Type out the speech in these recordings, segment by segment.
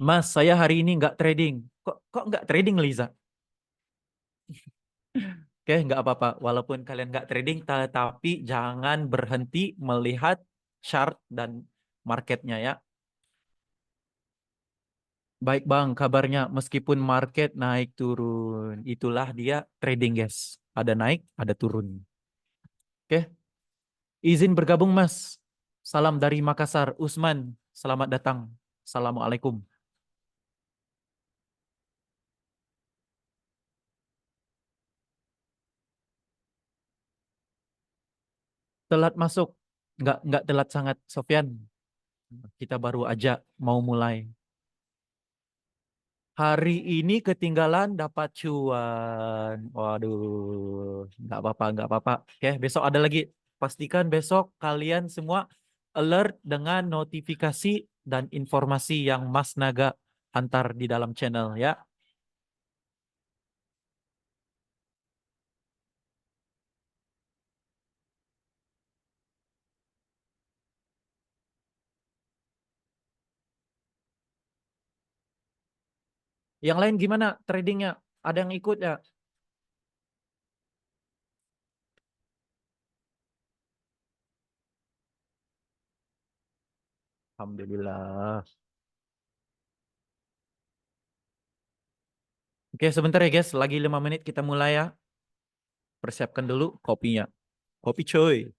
Mas, saya hari ini nggak trading. Kok nggak trading, Liza? Oke, nggak apa-apa. Walaupun kalian nggak trading, tetapi jangan berhenti melihat chart dan marketnya ya. Baik Bang, kabarnya meskipun market naik turun, itulah dia trading guys. Ada naik, ada turun. Oke, izin bergabung Mas. Salam dari Makassar, Usman. Selamat datang. Assalamualaikum. Telat masuk, nggak telat sangat, Sofyan. Kita baru aja mau mulai. Hari ini ketinggalan dapat cuan. Waduh, nggak apa-apa, nggak apa-apa. Oke, besok ada lagi. Pastikan besok kalian semua alert dengan notifikasi dan informasi yang Mas Naga antar di dalam channel ya. Yang lain gimana tradingnya? Ada yang ikut ya? Alhamdulillah. Oke, sebentar ya guys. Lagi 5 menit kita mulai ya. Persiapkan dulu kopinya. Kopi cuy.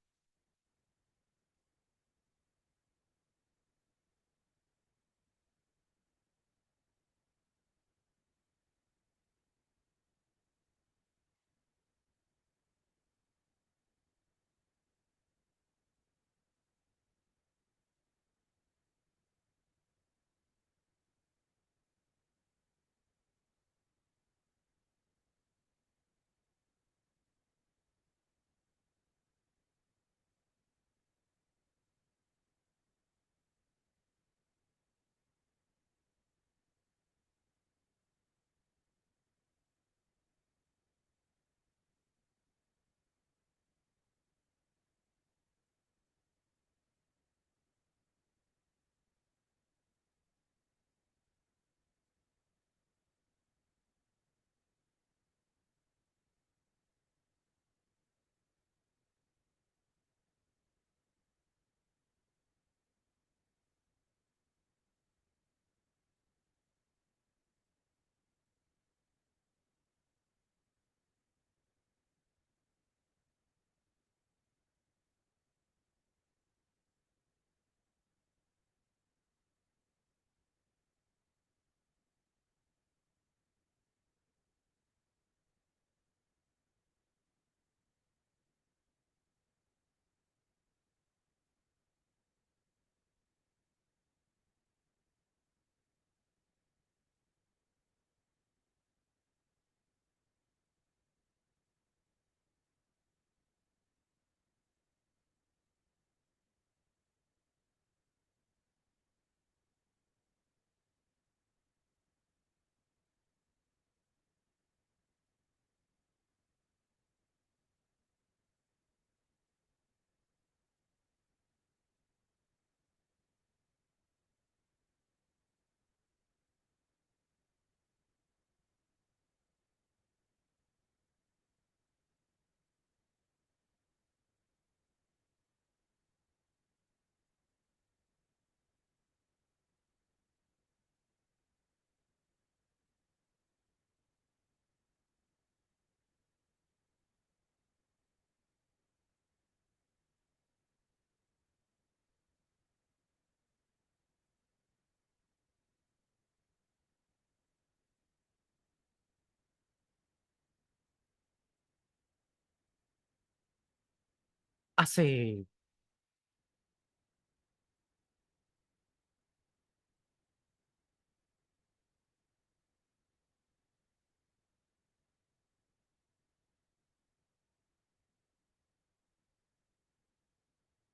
Asik.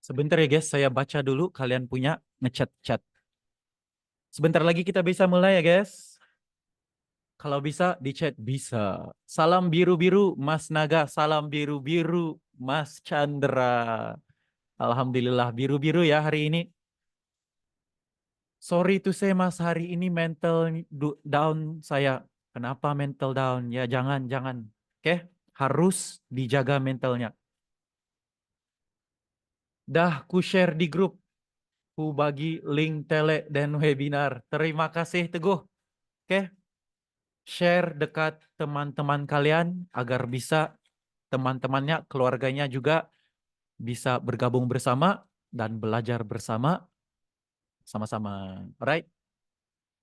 Sebentar ya guys, saya baca dulu kalian punya ngechat-chat. Sebentar lagi kita bisa mulai ya guys. Kalau bisa di chat bisa. Salam biru-biru Mas Naga, salam biru-biru Mas Chandra. Alhamdulillah biru-biru ya hari ini. Sorry to say Mas, hari ini mental down saya. Kenapa mental down? Ya jangan, jangan. Oke, harus dijaga mentalnya. Dah ku share di grup, ku bagi link tele dan webinar. Terima kasih Teguh. Oke, share dekat teman-teman kalian agar bisa teman-temannya, keluarganya juga bisa bergabung bersama dan belajar bersama sama-sama. Alright.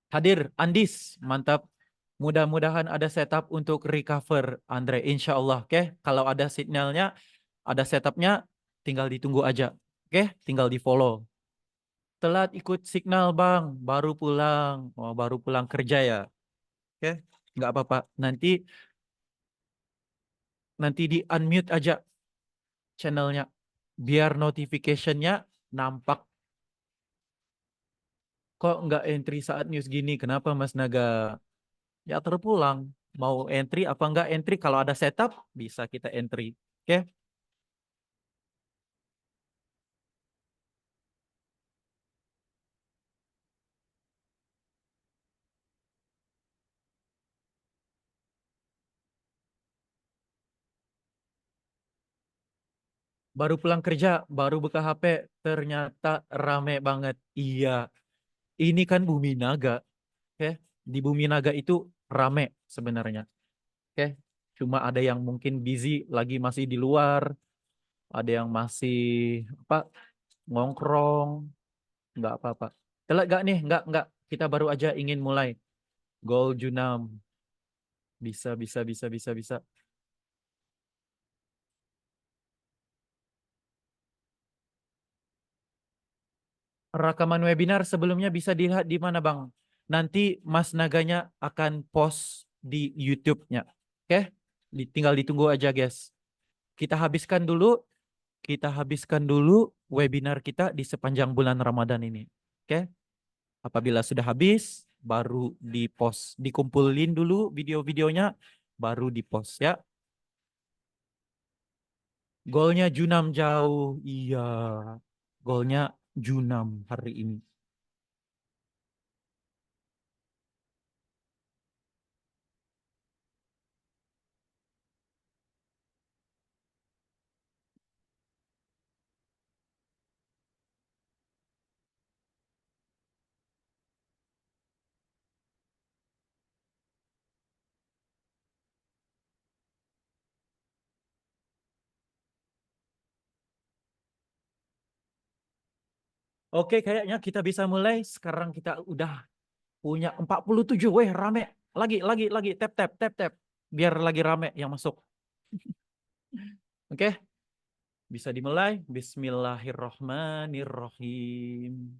Hadir Andis, mantap. Mudah-mudahan ada setup untuk recover Andre, insya Allah. Oke, kalau ada signalnya, ada setupnya, tinggal ditunggu aja. Oke, tinggal di follow. Telat ikut signal bang, baru pulang. Oh, baru pulang kerja ya. Oke, nggak apa-apa. Nanti di unmute aja channelnya, biar notificationnya nampak. Kok nggak entry saat news gini? Kenapa Mas Naga? Ya terpulang. Mau entry apa nggak entry? Kalau ada setup, bisa kita entry. Oke? Baru pulang kerja, baru buka HP, ternyata rame banget. Iya, ini kan Bumi Naga. Oke? Di Bumi Naga itu rame sebenarnya. Oke? Cuma ada yang mungkin busy, lagi masih di luar. Ada yang masih apa ngongkrong. Nggak apa-apa. Telat gak nih? Nggak. Kita baru aja ingin mulai. Goal Junam. Bisa, bisa, bisa, bisa, bisa. Rekaman webinar sebelumnya bisa dilihat di mana, Bang? Nanti Mas Naganya akan post di YouTube-nya. Oke? Tinggal ditunggu aja, guys. Kita habiskan dulu, kita habiskan dulu webinar kita di sepanjang bulan Ramadan ini. Oke? Apabila sudah habis, baru di-post. Dikumpulin dulu video-videonya, baru di-post ya. Golnya Junam jauh. Iya. Golnya Junam hari ini. Oke, kayaknya kita bisa mulai. Sekarang kita udah punya 47. Weh, rame. Lagi. Tap, tap, tap, tap. Biar lagi rame yang masuk. Oke, bisa dimulai. Bismillahirrohmanirrohim.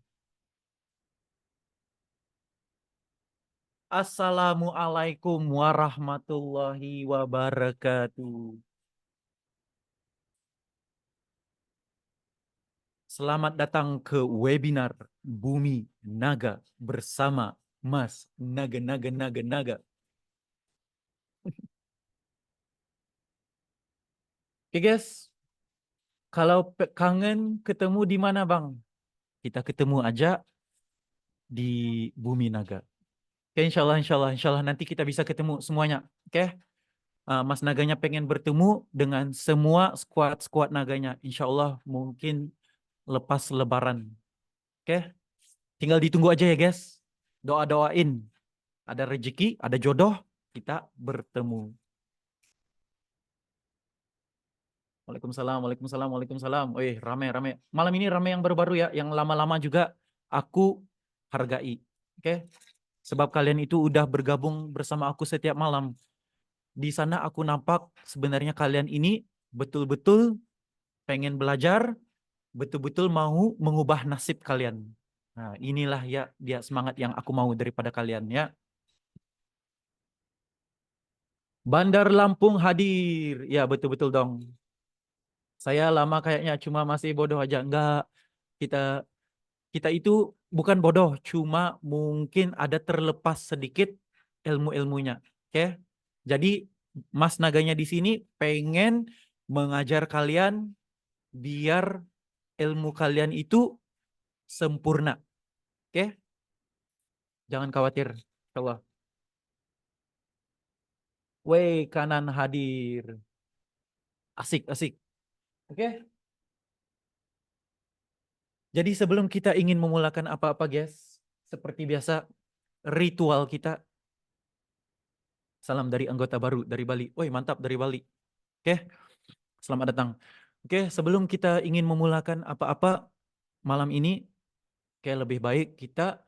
Assalamualaikum warahmatullahi wabarakatuh. Selamat datang ke webinar Bumi Naga bersama Mas Naga Naga Naga Naga. Oke guys, kalau kangen ketemu di mana Bang? Kita ketemu aja di Bumi Naga. Oke, insya Allah nanti kita bisa ketemu semuanya. Oke, Mas Naganya pengen bertemu dengan semua squad Naganya. Insya Allah mungkin lepas Lebaran. Oke, tinggal ditunggu aja ya guys. Doa-doain. Ada rezeki, ada jodoh, kita bertemu. Waalaikumsalam, waalaikumsalam, waalaikumsalam. Wih, rame, rame. Malam ini rame yang baru-baru ya, yang lama-lama juga aku hargai. Oke? Sebab kalian itu udah bergabung bersama aku setiap malam. Di sana aku nampak sebenarnya kalian ini betul-betul pengen belajar, betul-betul mau mengubah nasib kalian. Nah, inilah ya dia semangat yang aku mau daripada kalian ya. Bandar Lampung hadir. Ya, betul-betul dong. Saya lama kayaknya cuma masih bodoh aja. Enggak, kita kita itu bukan bodoh, cuma mungkin ada terlepas sedikit ilmu-ilmunya. Oke? Jadi Mas Naganya di sini pengen mengajar kalian biar ilmu kalian itu sempurna. Oke? Jangan khawatir. Allah. Weh, kanan hadir. Asik, asik. Oke. Jadi sebelum kita ingin memulakan apa-apa, guys, seperti biasa, ritual kita, salam dari anggota baru dari Bali. Woi, mantap dari Bali. Oke, selamat datang. Oke, sebelum kita ingin memulakan apa-apa malam ini, kayak lebih baik kita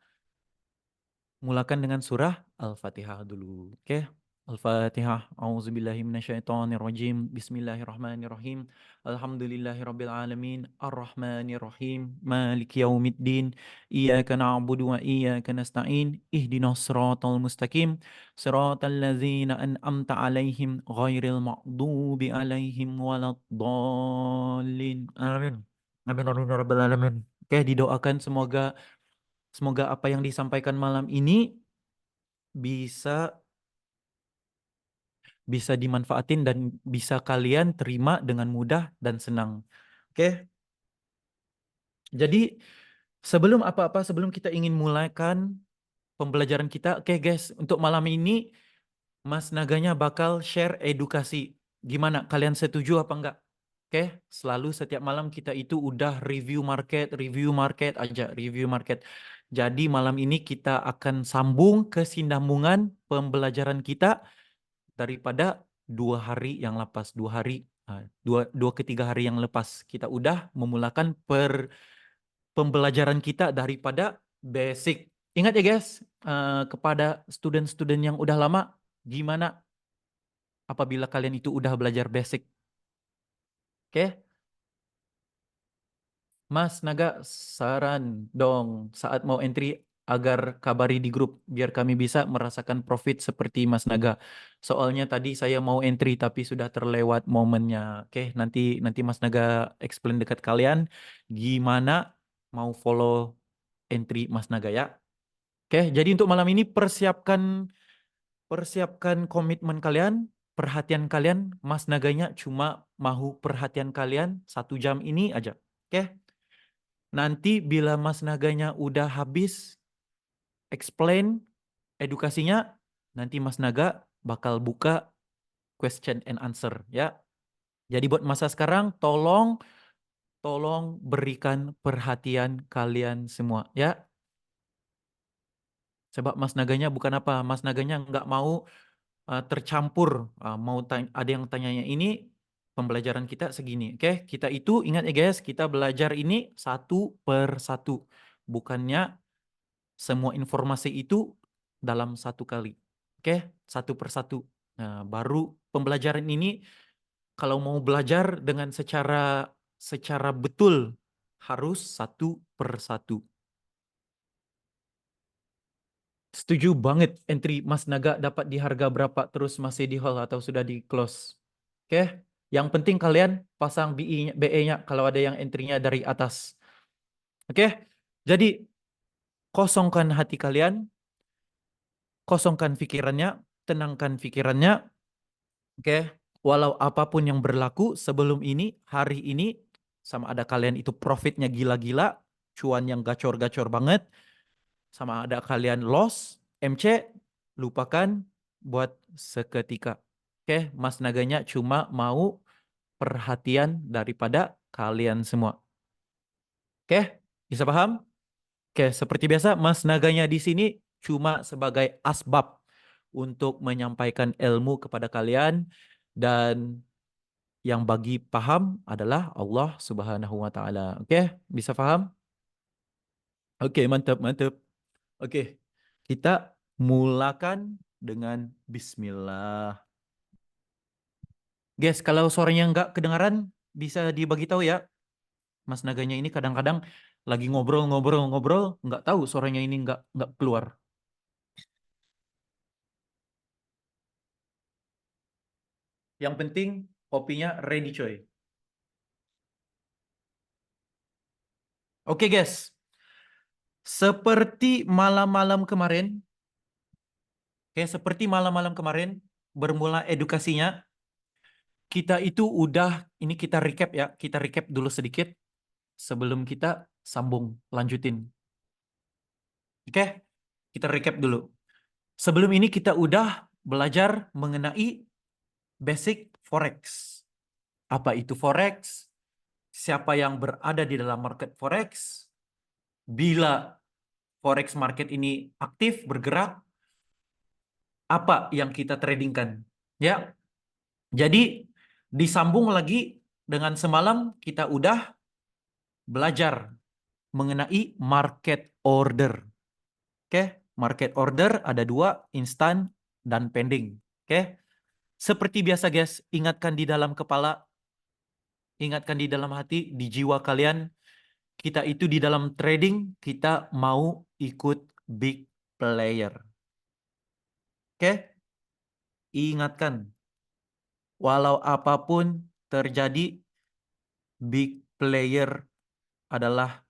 mulakan dengan surah Al-Fatihah dulu. Oke. Al-Fatihah. A'udzubillahi minasyaitonirrajim. Bismillahirrahmanirrahim. Alhamdulillahirabbil alamin. Arrahmanirrahim. Maliki yaumiddin. Iyyaka na'budu wa iyyaka nasta'in. Ihdinas siratal mustaqim. Siratal ladzina an'amta 'alaihim ghairil maghdubi 'alaihim waladdallin. Amin. Amin amin ya rabbal alamin. Oke, didoakan semoga apa yang disampaikan malam ini bisa bisa dimanfaatin dan bisa kalian terima dengan mudah dan senang. Oke. Jadi sebelum kita ingin mulaikan pembelajaran kita, oke guys, untuk malam ini Mas Naganya bakal share edukasi. Gimana? Kalian setuju apa enggak? Oke, selalu setiap malam kita itu udah review market aja, review market. Jadi malam ini kita akan sambung kesinambungan pembelajaran kita daripada 2 hari yang lepas, 2 hari, dua ketiga hari yang lepas kita udah memulakan pembelajaran kita daripada basic. Ingat ya guys, kepada student-student yang udah lama, gimana apabila kalian itu udah belajar basic? Oke? Mas Naga, saran dong saat mau entry agar kabari di grup biar kami bisa merasakan profit seperti Mas Naga. Soalnya tadi saya mau entry tapi sudah terlewat momennya. Oke, nanti nanti Mas Naga explain dekat kalian gimana mau follow entry Mas Naga ya. Oke, jadi untuk malam ini persiapkan komitmen kalian, perhatian kalian. Mas Naganya cuma mau perhatian kalian 1 jam ini aja. Oke? Nanti bila Mas Naganya udah habis explain edukasinya, nanti Mas Naga bakal buka question and answer ya. Jadi buat masa sekarang tolong berikan perhatian kalian semua ya. Sebab Mas Naganya bukan apa, Mas Naganya nggak mau tercampur. Mau ada yang tanyanya ini pembelajaran kita segini. Oke, kita itu ingat ya guys, kita belajar ini satu per satu. Bukannya semua informasi itu dalam satu kali. Oke, satu per satu. Nah, baru pembelajaran ini kalau mau belajar dengan secara betul harus satu per satu. Setuju banget entry Mas Naga dapat di harga berapa terus masih di hold atau sudah di close. Oke, yang penting kalian pasang BE-nya kalau ada yang entry-nya dari atas. Oke, jadi kosongkan hati kalian, kosongkan pikirannya, tenangkan pikirannya. Oke, walau apapun yang berlaku sebelum ini, hari ini, sama ada kalian itu profitnya gila-gila, cuan yang gacor-gacor banget, sama ada kalian loss, MC, lupakan buat seketika. Oke, Mas Naganya cuma mau perhatian daripada kalian semua. Oke, bisa paham? Oke, seperti biasa, Mas Naganya di sini cuma sebagai asbab untuk menyampaikan ilmu kepada kalian dan yang bagi paham adalah Allah Subhanahu wa taala. Oke, bisa paham? Oke, mantap, mantap. Oke, kita mulakan dengan bismillah. Guys, kalau suaranya nggak kedengaran, bisa dibagi tahu ya. Mas Naganya ini kadang-kadang lagi ngobrol, nggak tahu suaranya ini nggak keluar. Yang penting kopinya ready coy. Oke guys, seperti malam-malam kemarin, seperti malam-malam kemarin bermula edukasinya, kita itu udah ini kita recap dulu sedikit sebelum kita sambung lanjutin. Oke, kita recap dulu. Sebelum ini kita udah belajar mengenai basic forex. Apa itu forex? Siapa yang berada di dalam market forex? Bila forex market ini aktif bergerak, apa yang kita tradingkan? Ya. Jadi disambung lagi dengan semalam kita udah belajar mengenai market order. Oke, market order ada dua, instan dan pending. Oke. Seperti biasa guys, ingatkan di dalam kepala, ingatkan di dalam hati, di jiwa kalian, kita itu di dalam trading, kita mau ikut big player. Oke? Ingatkan, walau apapun terjadi, big player adalah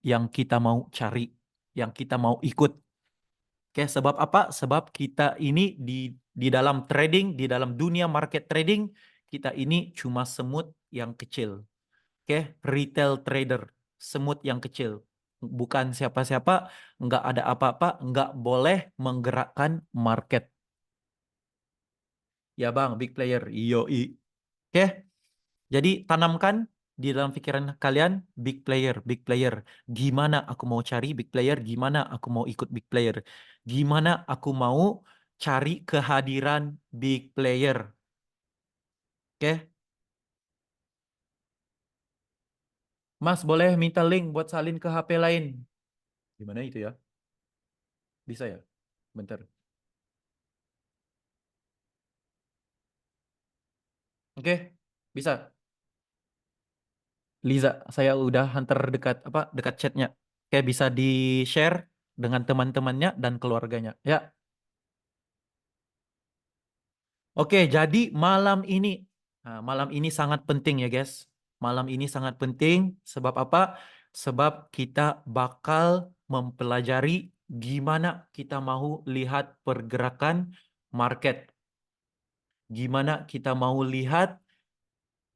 yang kita mau cari, yang kita mau ikut. Oke, sebab apa? Sebab kita ini di dalam trading, di dalam dunia market trading, kita ini cuma semut yang kecil. Oke, retail trader, semut yang kecil. Bukan siapa-siapa, nggak ada apa-apa, nggak boleh menggerakkan market. Ya bang, big player. Yoi. Oke, jadi tanamkan di dalam pikiran kalian big player, big player. Gimana aku mau cari big player? Gimana aku mau ikut big player? Gimana aku mau cari kehadiran big player? Oke, Mas boleh minta link buat salin ke HP lain. Gimana itu ya? Bisa ya? Bentar. Oke, bisa. Liza, saya udah hantar dekat apa? Dekat chatnya. Oke, bisa di-share dengan teman-temannya dan keluarganya. Ya. Oke, jadi malam ini sangat penting ya, guys. Malam ini sangat penting sebab apa? Sebab kita bakal mempelajari gimana kita mau lihat pergerakan market. Gimana kita mau lihat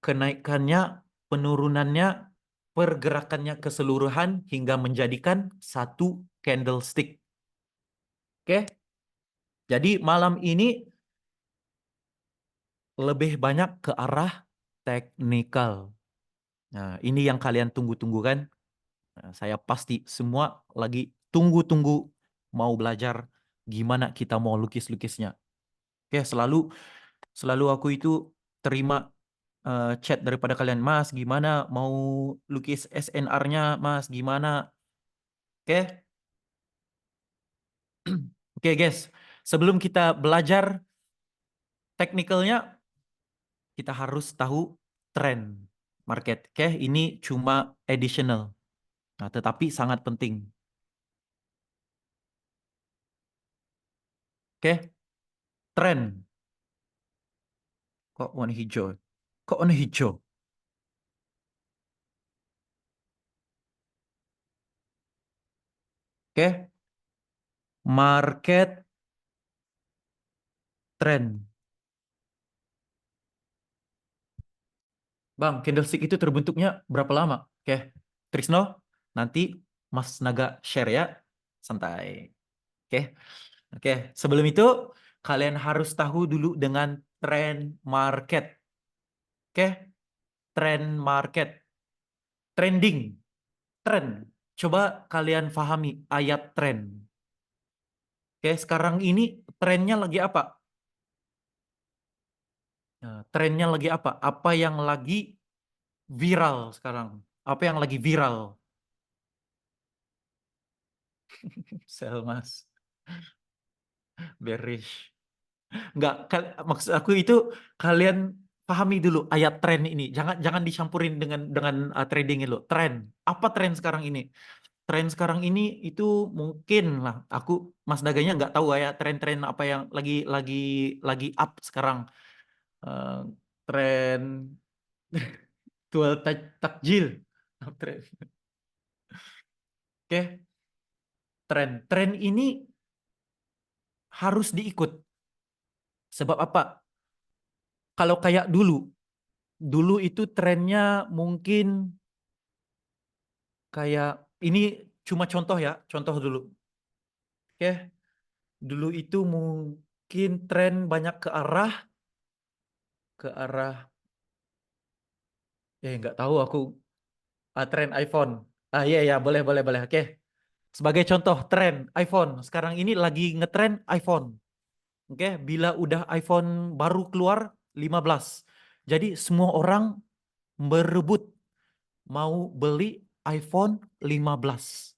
kenaikannya, penurunannya, pergerakannya keseluruhan hingga menjadikan satu candlestick. Oke, jadi malam ini lebih banyak ke arah teknikal. Nah, ini yang kalian tunggu-tunggu kan? Nah, saya pasti semua lagi tunggu-tunggu mau belajar gimana kita mau lukis-lukisnya. Oke, selalu selalu aku itu terima chat daripada kalian, Mas, gimana mau lukis SNR-nya, Mas, gimana? Oke, oke guys, sebelum kita belajar teknikalnya, kita harus tahu tren market. Oke, ini cuma additional, nah, tetapi sangat penting. Oke, tren. Kok warna hijau? Kok warna hijau? Oke, market tren. Bang, candlestick itu terbentuknya berapa lama? Oke, Trisno, nanti Mas Naga share ya. Santai. Oke. Oke, sebelum itu kalian harus tahu dulu dengan tren market. Oke, tren market, trending, tren. Coba kalian pahami ayat tren. Oke, sekarang ini trennya lagi apa? Nah, trennya lagi apa? Apa yang lagi viral sekarang? Apa yang lagi viral? Sel mas, bearish. Nggak, maksud aku itu kalian pahami dulu ayat tren ini. Jangan jangan dicampurin dengan trading itu. Tren. Apa tren sekarang ini? Tren sekarang ini itu mungkin lah. Aku Mas Daganya nggak tahu ya tren-tren apa yang lagi up sekarang. Eh, tren jual takjil. Tren. Oke, tren ini harus diikut. Sebab apa? Kalau kayak dulu itu trennya mungkin kayak ini cuma contoh ya, contoh dulu. Oke, dulu itu mungkin tren banyak ke arah nggak tahu aku. Tren iPhone. Iya ya, boleh boleh boleh. Oke. Sebagai contoh tren iPhone sekarang ini lagi ngetren iPhone. Oke, bila udah iPhone baru keluar 15. Jadi semua orang berebut mau beli iPhone 15.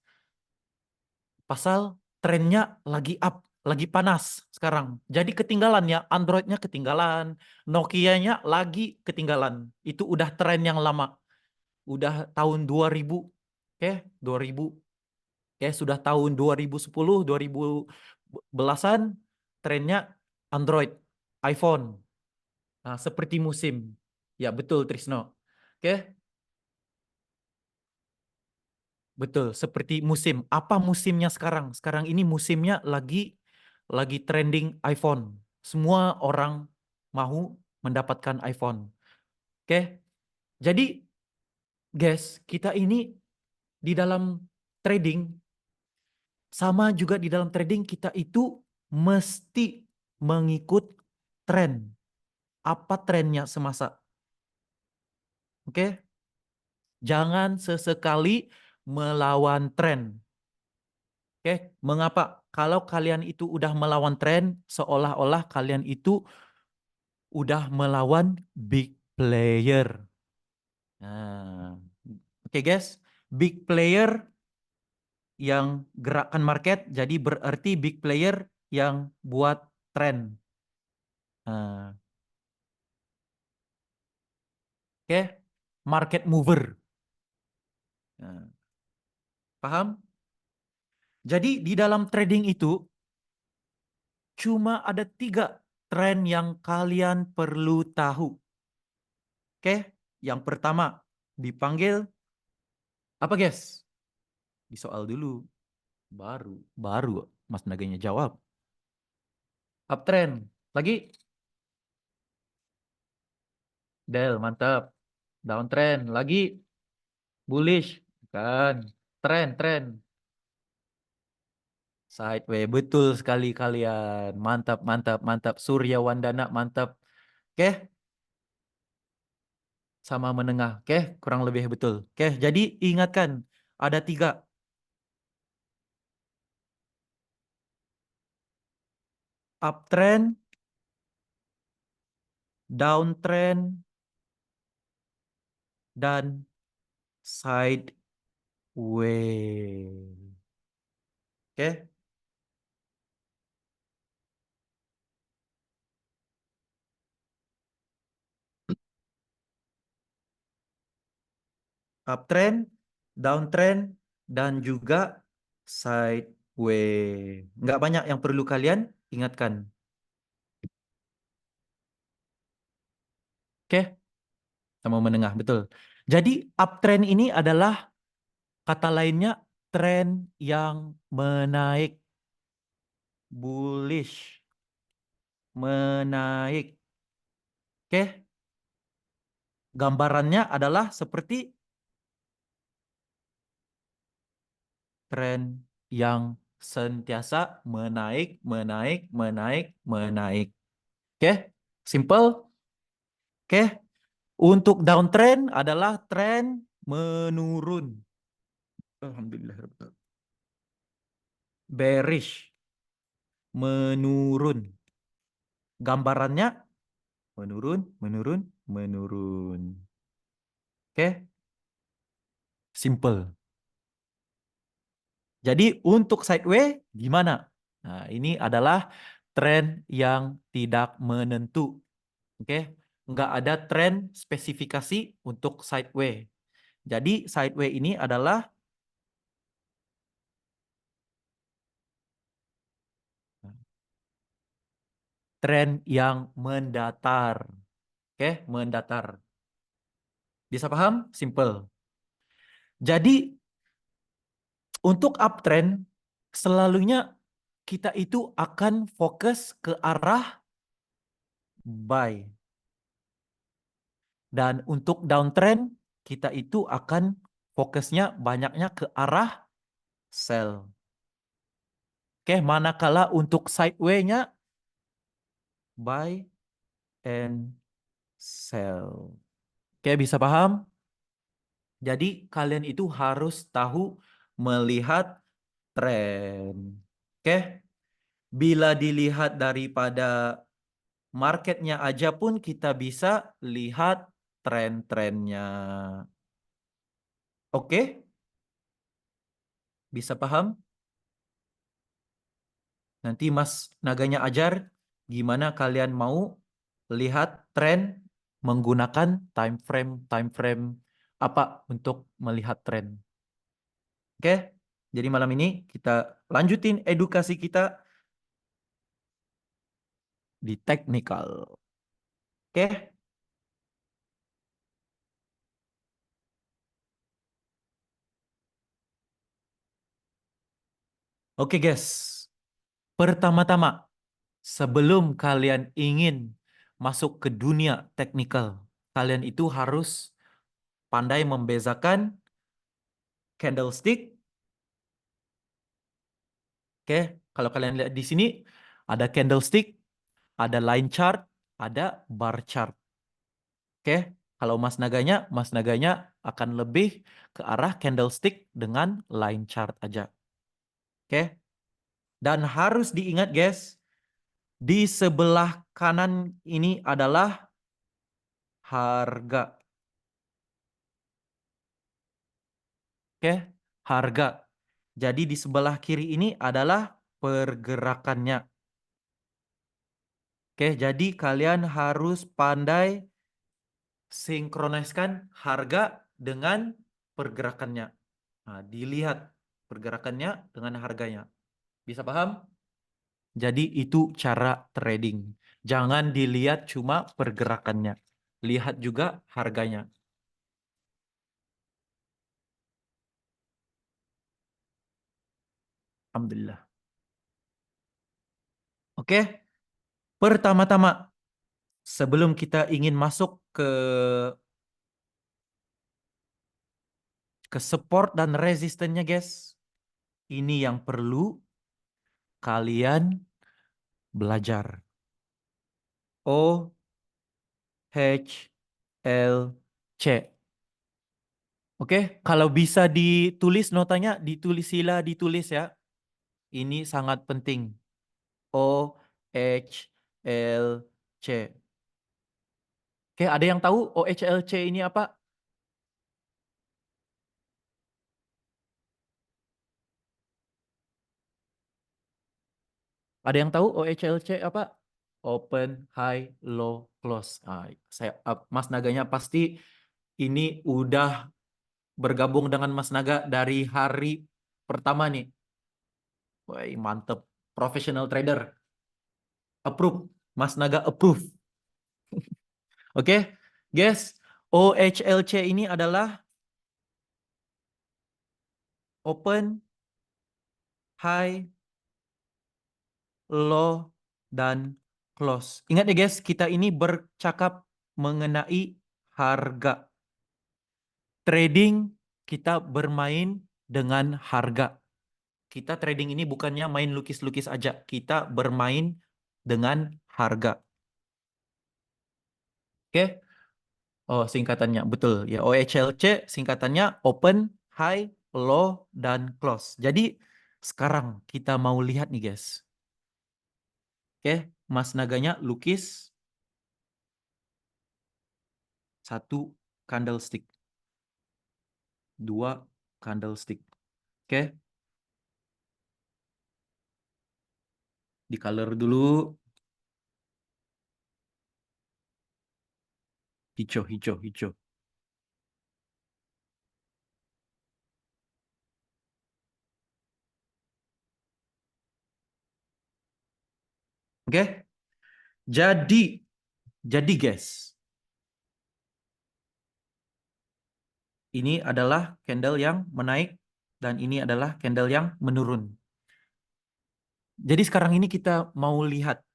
Pasal trennya lagi up, lagi panas sekarang. Jadi ketinggalan ya, Androidnya ketinggalan, Nokia-nya lagi ketinggalan. Itu udah tren yang lama. Udah tahun 2000. Oke, 2000. Oke, sudah tahun 2010, 2000 belasan trennya Android, iPhone. Nah, seperti musim. Ya, betul Trisno. Oke, betul, seperti musim. Apa musimnya sekarang? Sekarang ini musimnya lagi trending iPhone. Semua orang mau mendapatkan iPhone. Oke. Jadi, guys, kita ini di dalam trading sama juga di dalam trading kita itu mesti mengikut tren. Apa trennya semasa? Oke? Jangan sesekali melawan tren. Oke, mengapa? Kalau kalian itu udah melawan tren, seolah-olah kalian itu udah melawan big player. Nah, oke guys, big player yang gerakan market, jadi berarti big player yang buat tren. Nah, oke, market mover. Nah, paham? Jadi di dalam trading itu cuma ada 3 tren yang kalian perlu tahu. Oke, yang pertama dipanggil apa guys? Di soal dulu. Baru, baru Mas Naganya jawab. Uptrend. Lagi, Del, mantap. Downtrend. Lagi, bullish. Kan. Tren. Sideway. Betul sekali kalian. Mantap. Surya Wandana, mantap. Oke, sama menengah. Oke, kurang lebih betul. Oke, jadi ingatkan. Ada 3. Uptrend, downtrend, dan sideways. Oke, uptrend, downtrend, dan juga sideways. Nggak banyak yang perlu kalian ingatkan. Oke, sama menengah, betul. Jadi uptrend ini adalah kata lainnya tren yang menaik, bullish, menaik. Oke, gambarannya adalah seperti tren yang sentiasa menaik. Oke, simple. Oke, untuk downtrend adalah tren menurun. Alhamdulillah. Bearish, menurun. Gambarannya menurun. Oke, simple. Jadi untuk sideways gimana? Nah, ini adalah tren yang tidak menentu. Oke, nggak ada tren spesifikasi untuk sideways. Jadi sideways ini adalah tren yang mendatar. Oke, mendatar. Bisa paham? Simple. Jadi untuk uptrend selalunya kita itu akan fokus ke arah buy. Dan untuk downtrend kita itu akan fokusnya banyaknya ke arah sell. Oke, manakala untuk sideway-nya buy and sell. Oke, bisa paham? Jadi kalian itu harus tahu melihat tren. Oke, bila dilihat daripada marketnya aja pun kita bisa lihat tren-trennya. Oke, bisa paham? Nanti Mas Naganya ajar gimana kalian mau lihat tren menggunakan time frame apa untuk melihat tren. Oke, jadi malam ini kita lanjutin edukasi kita di teknikal. Oke, oke guys. Pertama-tama, sebelum kalian ingin masuk ke dunia teknikal, kalian itu harus pandai membezakan candlestick. Oke, kalau kalian lihat di sini ada candlestick, ada line chart, ada bar chart. Oke, kalau Mas Naganya akan lebih ke arah candlestick dengan line chart aja. Oke, dan harus diingat guys, di sebelah kanan ini adalah harga. Oke, harga. Jadi di sebelah kiri ini adalah pergerakannya. Oke, jadi kalian harus pandai sinkroniskan harga dengan pergerakannya. Nah, dilihat pergerakannya dengan harganya. Bisa paham? Jadi itu cara trading. Jangan dilihat cuma pergerakannya. Lihat juga harganya. Alhamdulillah. Oke, pertama-tama sebelum kita ingin masuk ke support dan resistennya guys, ini yang perlu kalian belajar. O H L C. Oke, kalau bisa ditulis notanya, ditulis sila, ditulis ya. Ini sangat penting. O H L C. Oke, ada yang tahu O H L C ini apa? Ada yang tahu O H L C apa? Open, high, low, close. Mas Naganya pasti ini udah bergabung dengan Mas Naga dari hari pertama nih. Wah, mantep. Professional trader. Approve. Mas Naga approve. Oke, guys. OHLC ini adalah open, high, low, dan close. Ingat ya guys, kita ini bercakap mengenai harga. Trading, kita bermain dengan harga. Kita trading ini bukannya main lukis-lukis aja. Kita bermain dengan harga. Oke? Oh, singkatannya betul ya. OHLC singkatannya open, high, low, dan close. Jadi sekarang kita mau lihat nih guys. Oke, Mas Naganya lukis satu candlestick, dua candlestick. Oke, di color dulu hijau, hijau, hijau. Oke, jadi guys, ini adalah candle yang menaik dan ini adalah candle yang menurun. Jadi sekarang ini kita mau lihat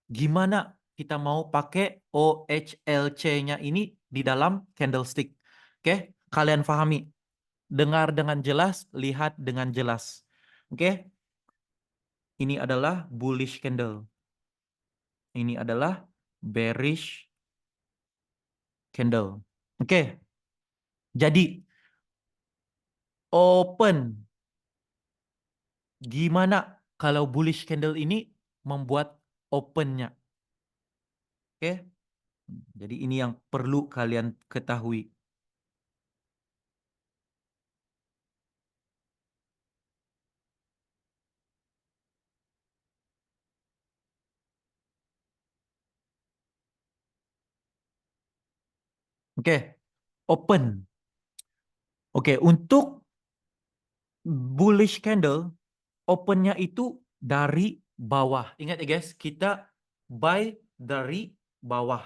gimana kita mau pakai OHLC-nya ini di dalam candlestick. Oke, kalian pahami. Dengar dengan jelas, lihat dengan jelas. Oke, Ini adalah bullish candle. Ini adalah bearish candle. Oke. Jadi open. Gimana kalau bullish candle ini membuat opennya? Oke. Jadi ini yang perlu kalian ketahui. Oke. Open. Oke, untuk bullish candle opennya itu dari bawah. Ingat ya guys, kita buy dari bawah.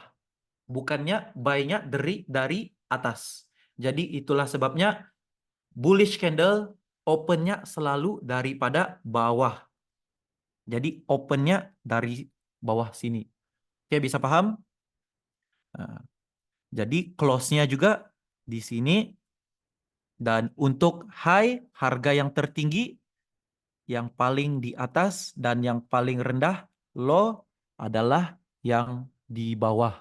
Bukannya buy-nya dari atas. Jadi itulah sebabnya bullish candle opennya selalu daripada bawah. Jadi opennya dari bawah sini. Oke, bisa paham? Nah, jadi close-nya juga di sini. Dan untuk high, harga yang tertinggi, yang paling di atas, dan yang paling rendah, low adalah yang di bawah.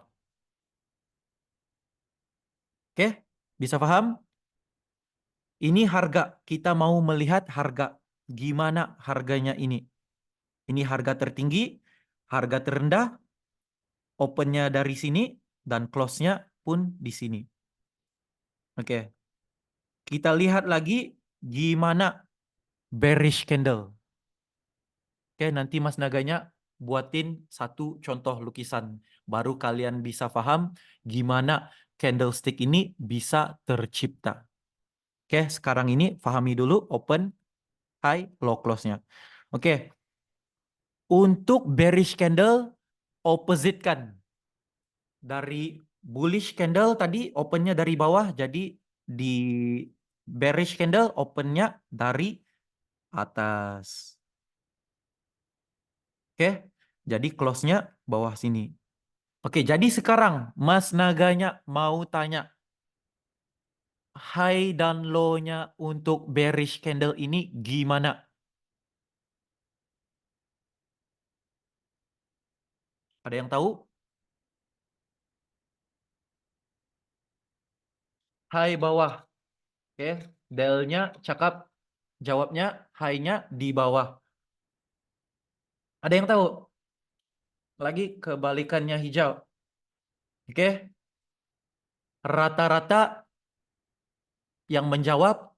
Oke, bisa paham? Ini harga, kita mau melihat harga. Gimana harganya ini? Ini harga tertinggi, harga terendah, opennya dari sini, dan close-nya pun di sini. Oke, kita lihat lagi gimana bearish candle. Oke, nanti Mas Naganya buatin satu contoh lukisan. Baru kalian bisa paham gimana candlestick ini bisa tercipta. Oke, sekarang ini pahami dulu open, high, low close-nya. Oke, untuk bearish candle, opposite kan. Dari bullish candle tadi opennya dari bawah, jadi di bearish candle opennya dari atas. Oke, jadi close-nya bawah sini. Oke, jadi sekarang Mas Naganya mau tanya high dan low-nya untuk bearish candle ini gimana? Ada yang tahu? High bawah. Oke, Del-nya cakap. Jawabnya high-nya di bawah. Ada yang tahu? Lagi kebalikannya hijau. Oke, rata-rata yang menjawab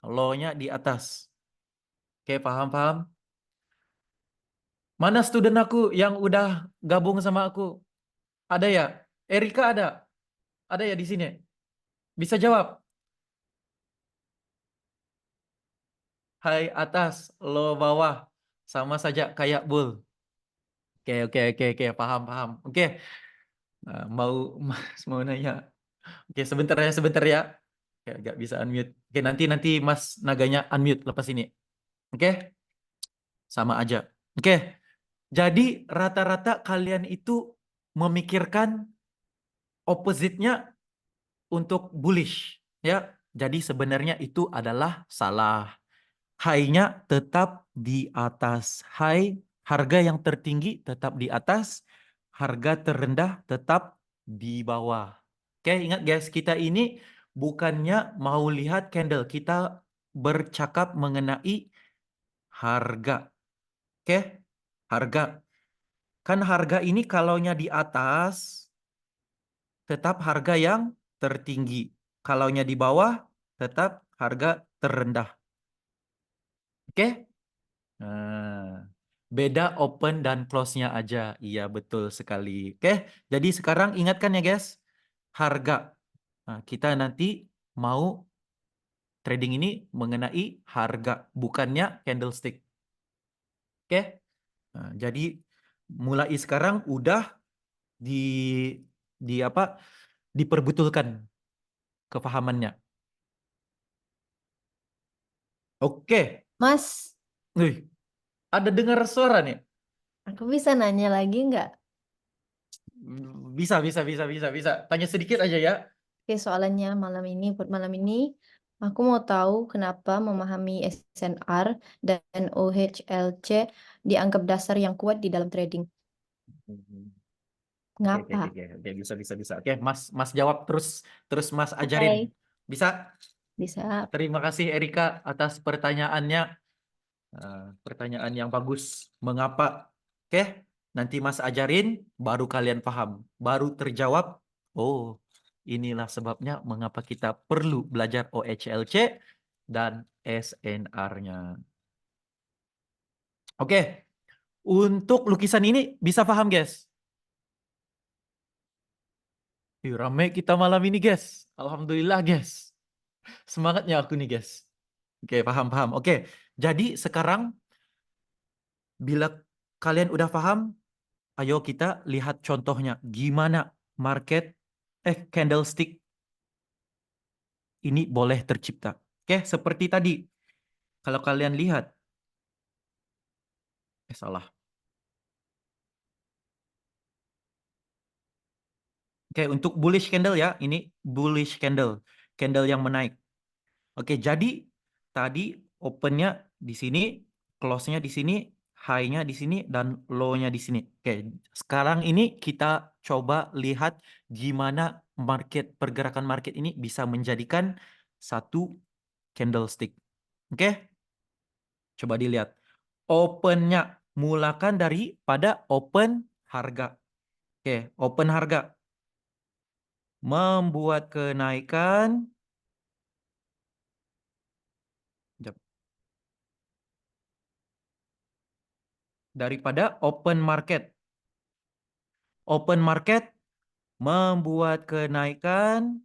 low-nya di atas. Oke, paham-paham? Mana student aku yang udah gabung sama aku? Ada ya? Erika ada? Ada ya di sini? Bisa jawab? High atas, low bawah. Sama saja kayak bull. Oke, oke, oke, oke. Paham, paham. Oke. Nah, Mas mau nanya. Oke, sebentar ya. Oke, nggak bisa unmute. Oke, nanti Mas Naganya unmute lepas ini. Oke, sama aja. Oke, jadi rata-rata kalian itu memikirkan opposite-nya untuk bullish, ya. Jadi sebenarnya itu adalah salah. High-nya tetap di atas. High, harga yang tertinggi tetap di atas, harga terendah tetap di bawah. Oke, ingat guys, kita ini bukannya mau lihat candle, kita bercakap mengenai harga. Oke, harga. Kan harga ini kalaunya di atas, tetap harga yang tertinggi. Kalaunya di bawah, tetap harga terendah. Oke? Nah, beda open dan close-nya aja. Iya, betul sekali. Oke, jadi sekarang ingatkan ya guys, harga. Nah, kita nanti mau trading ini mengenai harga, bukannya candlestick. Oke, nah, jadi mulai sekarang udah di apa? Diperbetulkan kepahamannya. Oke, Mas, wih, ada dengar suara nih. aku bisa nanya lagi nggak? Bisa. Tanya sedikit aja ya. Oke, soalannya malam ini, buat malam ini. Aku mau tahu kenapa memahami SNR dan OHLC dianggap dasar yang kuat di dalam trading. Oke, oke, Ngapa? oke, oke, oke, bisa, bisa, bisa. Oke, Mas, Mas jawab terus, terus Mas ajarin. Oke, Bisa? bisa. Terima kasih Erika atas pertanyaannya. Pertanyaan yang bagus. Mengapa? Oke, nanti Mas ajarin, baru kalian paham, baru terjawab. Oh, inilah sebabnya mengapa kita perlu belajar OHLC dan SNR-nya. Oke, untuk lukisan ini bisa paham, guys? Rame kita malam ini, guys. Alhamdulillah, guys. Semangatnya aku nih, guys. Oke, paham, paham. Oke, jadi sekarang bila kalian udah paham, ayo kita lihat contohnya. Gimana market, candlestick ini boleh tercipta. Oke, seperti tadi. Kalau kalian lihat, salah. Oke, untuk bullish candle ya, ini bullish candle. Candle yang menaik. Oke, jadi tadi opennya di sini, close-nya di sini, high-nya di sini, dan low-nya di sini. Oke, sekarang ini kita coba lihat gimana pergerakan market ini bisa menjadikan satu candlestick. Oke, coba dilihat. Open-nya, mulakan pada open harga. Oke, open harga. Membuat kenaikan. Daripada open market. Open market membuat kenaikan,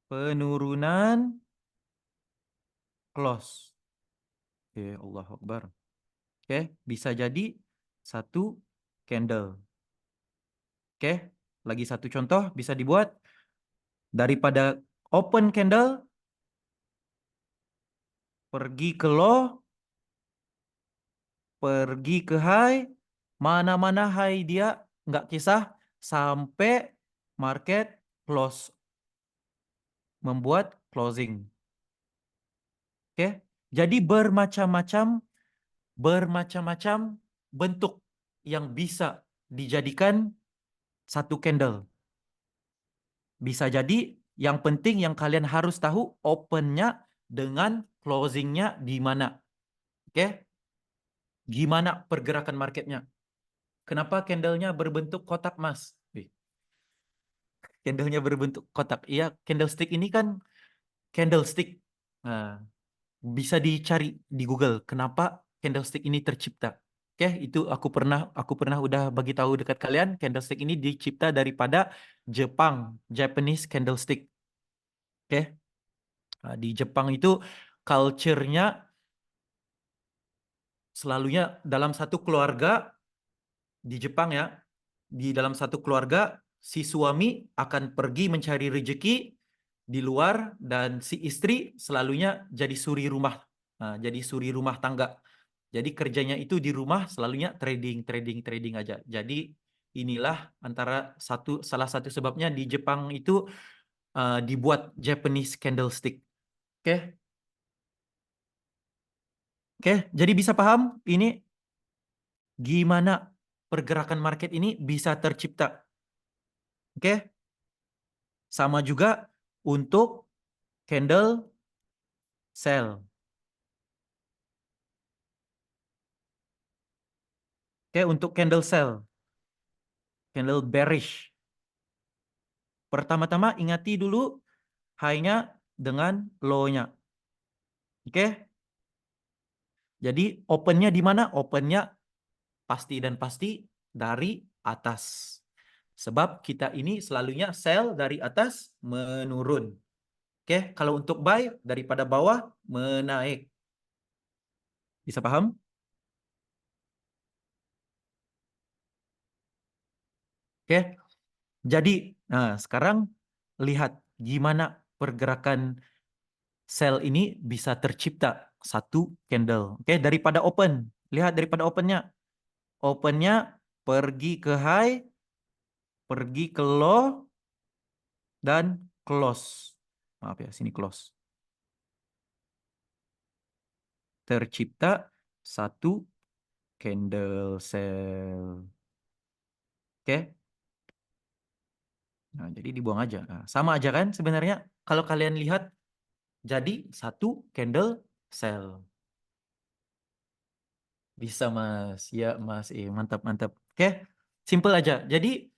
penurunan, close. Oke, Allah Akbar. Oke, bisa jadi satu candle. Oke, lagi satu contoh bisa dibuat daripada open candle pergi ke low, pergi ke high, mana-mana high dia nggak kisah sampai market close, membuat closing. Oke, jadi bermacam-macam bentuk yang bisa dijadikan satu candle. Bisa jadi yang penting yang kalian harus tahu opennya dengan closingnya di mana. Oke? Gimana pergerakan marketnya? Kenapa candlenya berbentuk kotak, Mas? Candlenya berbentuk kotak. Iya, candlestick ini kan candlestick. Nah, bisa dicari di Google kenapa candlestick ini tercipta. Oke, itu aku pernah udah bagi tahu dekat kalian, candlestick ini dicipta daripada Jepang, Japanese candlestick. Oke. Nah, di Jepang itu culture-nya selalunya dalam satu keluarga di Jepang ya, di dalam satu keluarga si suami akan pergi mencari rezeki di luar dan si istri selalunya jadi suri rumah. Nah, jadi suri rumah tangga. Jadi kerjanya itu di rumah selalunya trading, trading, trading aja. Jadi inilah salah satu sebabnya di Jepang itu dibuat Japanese candlestick. Oke, oke. Jadi bisa paham ini gimana pergerakan market ini bisa tercipta. Oke, sama juga untuk candle sell. Oke, untuk candle sell, candle bearish. Pertama-tama ingati dulu high-nya dengan low-nya. Oke, jadi open-nya di mana? Open-nya pasti dan pasti dari atas. Sebab kita ini selalunya sell dari atas menurun. Oke, kalau untuk buy daripada bawah menaik. Bisa paham? Oke, jadi nah sekarang lihat gimana pergerakan sell ini bisa tercipta satu candle. Oke, daripada open. Lihat daripada opennya. Opennya pergi ke high, pergi ke low, dan close. Maaf ya, sini close. Tercipta satu candle cell. Oke. Nah, jadi dibuang aja. Nah, sama aja kan sebenarnya. Kalau kalian lihat, jadi satu candle cell. Bisa, Mas. Ya, Mas. Mantap, mantap. Oke. Simple aja. Jadi,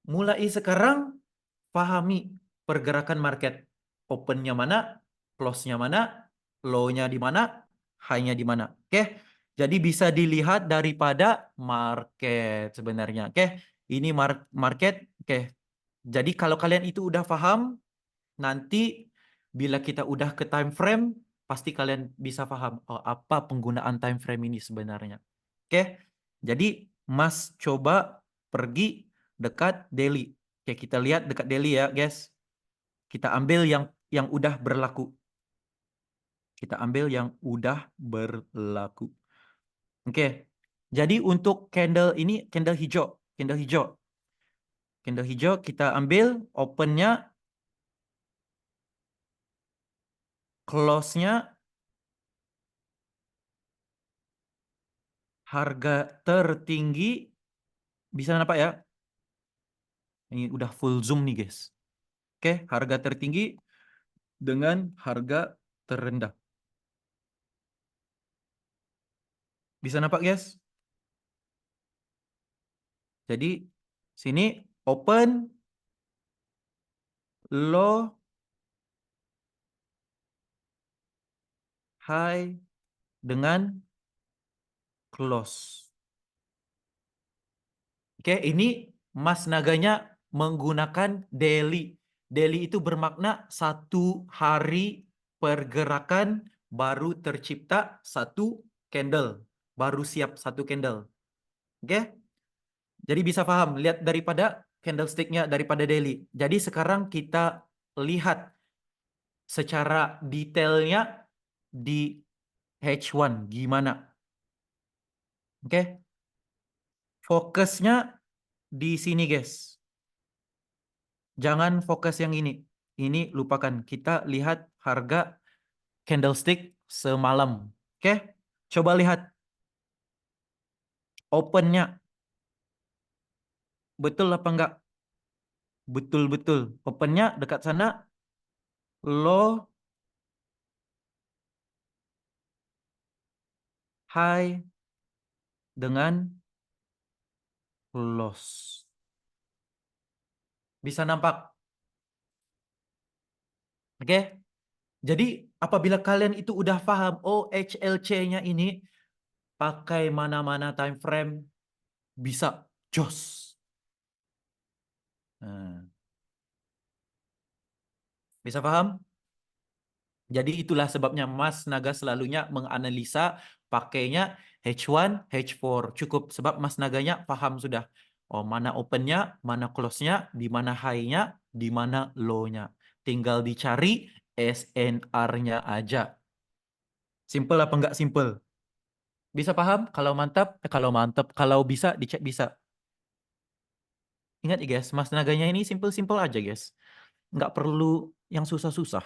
mulai sekarang, pahami pergerakan market. Open-nya mana, close-nya mana, low-nya di mana, high-nya di mana. Oke. Jadi bisa dilihat daripada market sebenarnya. Oke. Ini market. Oke. Jadi kalau kalian itu udah paham, nanti bila kita udah ke time frame, pasti kalian bisa paham oh, apa penggunaan time frame ini sebenarnya. Oke. Jadi Mas coba pergi dekat daily. Oke, kita lihat dekat daily ya, guys. Kita ambil yang udah berlaku. Kita ambil yang udah berlaku. Oke. Jadi untuk candle ini candle hijau, candle hijau. Candle hijau kita ambil opennya, close-nya harga tertinggi, bisa nampak ya? Ini udah full zoom nih, guys. Oke, harga tertinggi dengan harga terendah. Bisa nampak, guys? Jadi sini open, low, high dengan close. Oke, ini Mas Naganya menggunakan daily. Daily itu bermakna satu hari pergerakan baru tercipta satu candle. Baru siap satu candle. Oke? Jadi bisa paham, lihat daripada candlestick-nya, daripada daily. Jadi sekarang kita lihat secara detailnya di H1 gimana. Oke? Fokusnya di sini, guys. Jangan fokus yang ini. Ini lupakan. Kita lihat harga candlestick semalam. Oke? Coba lihat opennya. Betul apa enggak? Betul-betul. Opennya dekat sana. Low, high, dengan close. Bisa nampak? Oke? Jadi apabila kalian itu udah paham OHLC-nya ini pakai mana-mana time frame bisa jos. Nah, bisa paham? Jadi itulah sebabnya Mas Naga selalunya menganalisa pakainya H1, H4. Cukup sebab Mas Naganya paham sudah. Oh, mana opennya, mana close-nya, di mana high-nya, di mana low-nya. Tinggal dicari SNR-nya aja. Simple apa enggak simple? Bisa paham? Kalau mantap, kalau bisa dicek bisa. Ingat ya guys, Mas Naganya ini simple-simple aja guys. Nggak perlu yang susah-susah.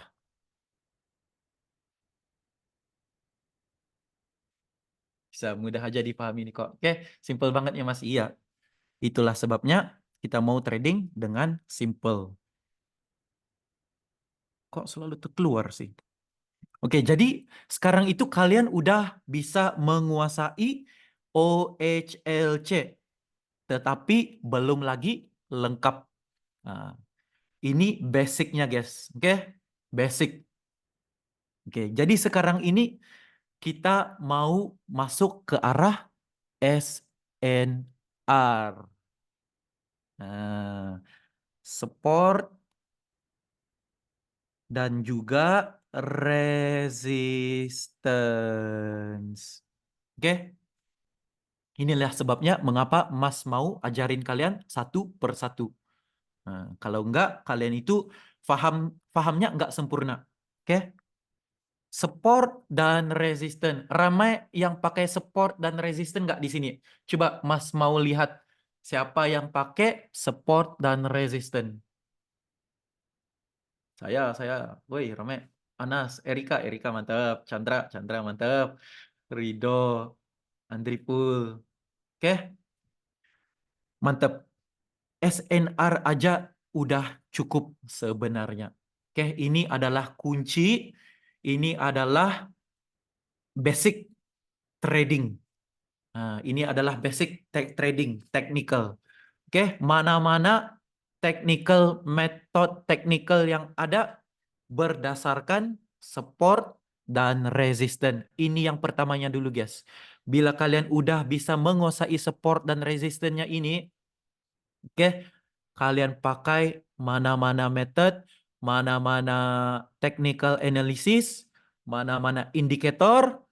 Bisa mudah aja dipahami nih kok. Oke, simple banget ya Mas. Iya, itulah sebabnya kita mau trading dengan simple. Kok selalu terkeluar sih? Oke, jadi sekarang itu kalian udah bisa menguasai OHLC. Tetapi belum lagi lengkap. Nah, ini basicnya guys. Oke, basic. Oke, jadi sekarang ini kita mau masuk ke arah SNR. Nah, support dan juga resistance. Oke, inilah sebabnya mengapa Mas mau ajarin kalian satu per satu. Nah, kalau enggak, kalian itu fahamnya enggak sempurna. Oke, support dan resistance. Ramai yang pakai support dan resistance enggak di sini? Coba Mas mau lihat siapa yang pakai support dan resistance. Saya, woi Rame, Anas, Erika mantap, Chandra mantap, Rido, Andripul, oke, mantap. SNR aja udah cukup sebenarnya. Oke, ini adalah kunci, ini adalah basic trading. Nah, ini adalah basic trading, technical. Oke, mana-mana technical method technical yang ada berdasarkan support dan resistance. Ini yang pertamanya dulu, guys. Bila kalian udah bisa menguasai support dan resistance-nya ini, oke, kalian pakai mana-mana method, mana-mana technical analysis, mana-mana indikator,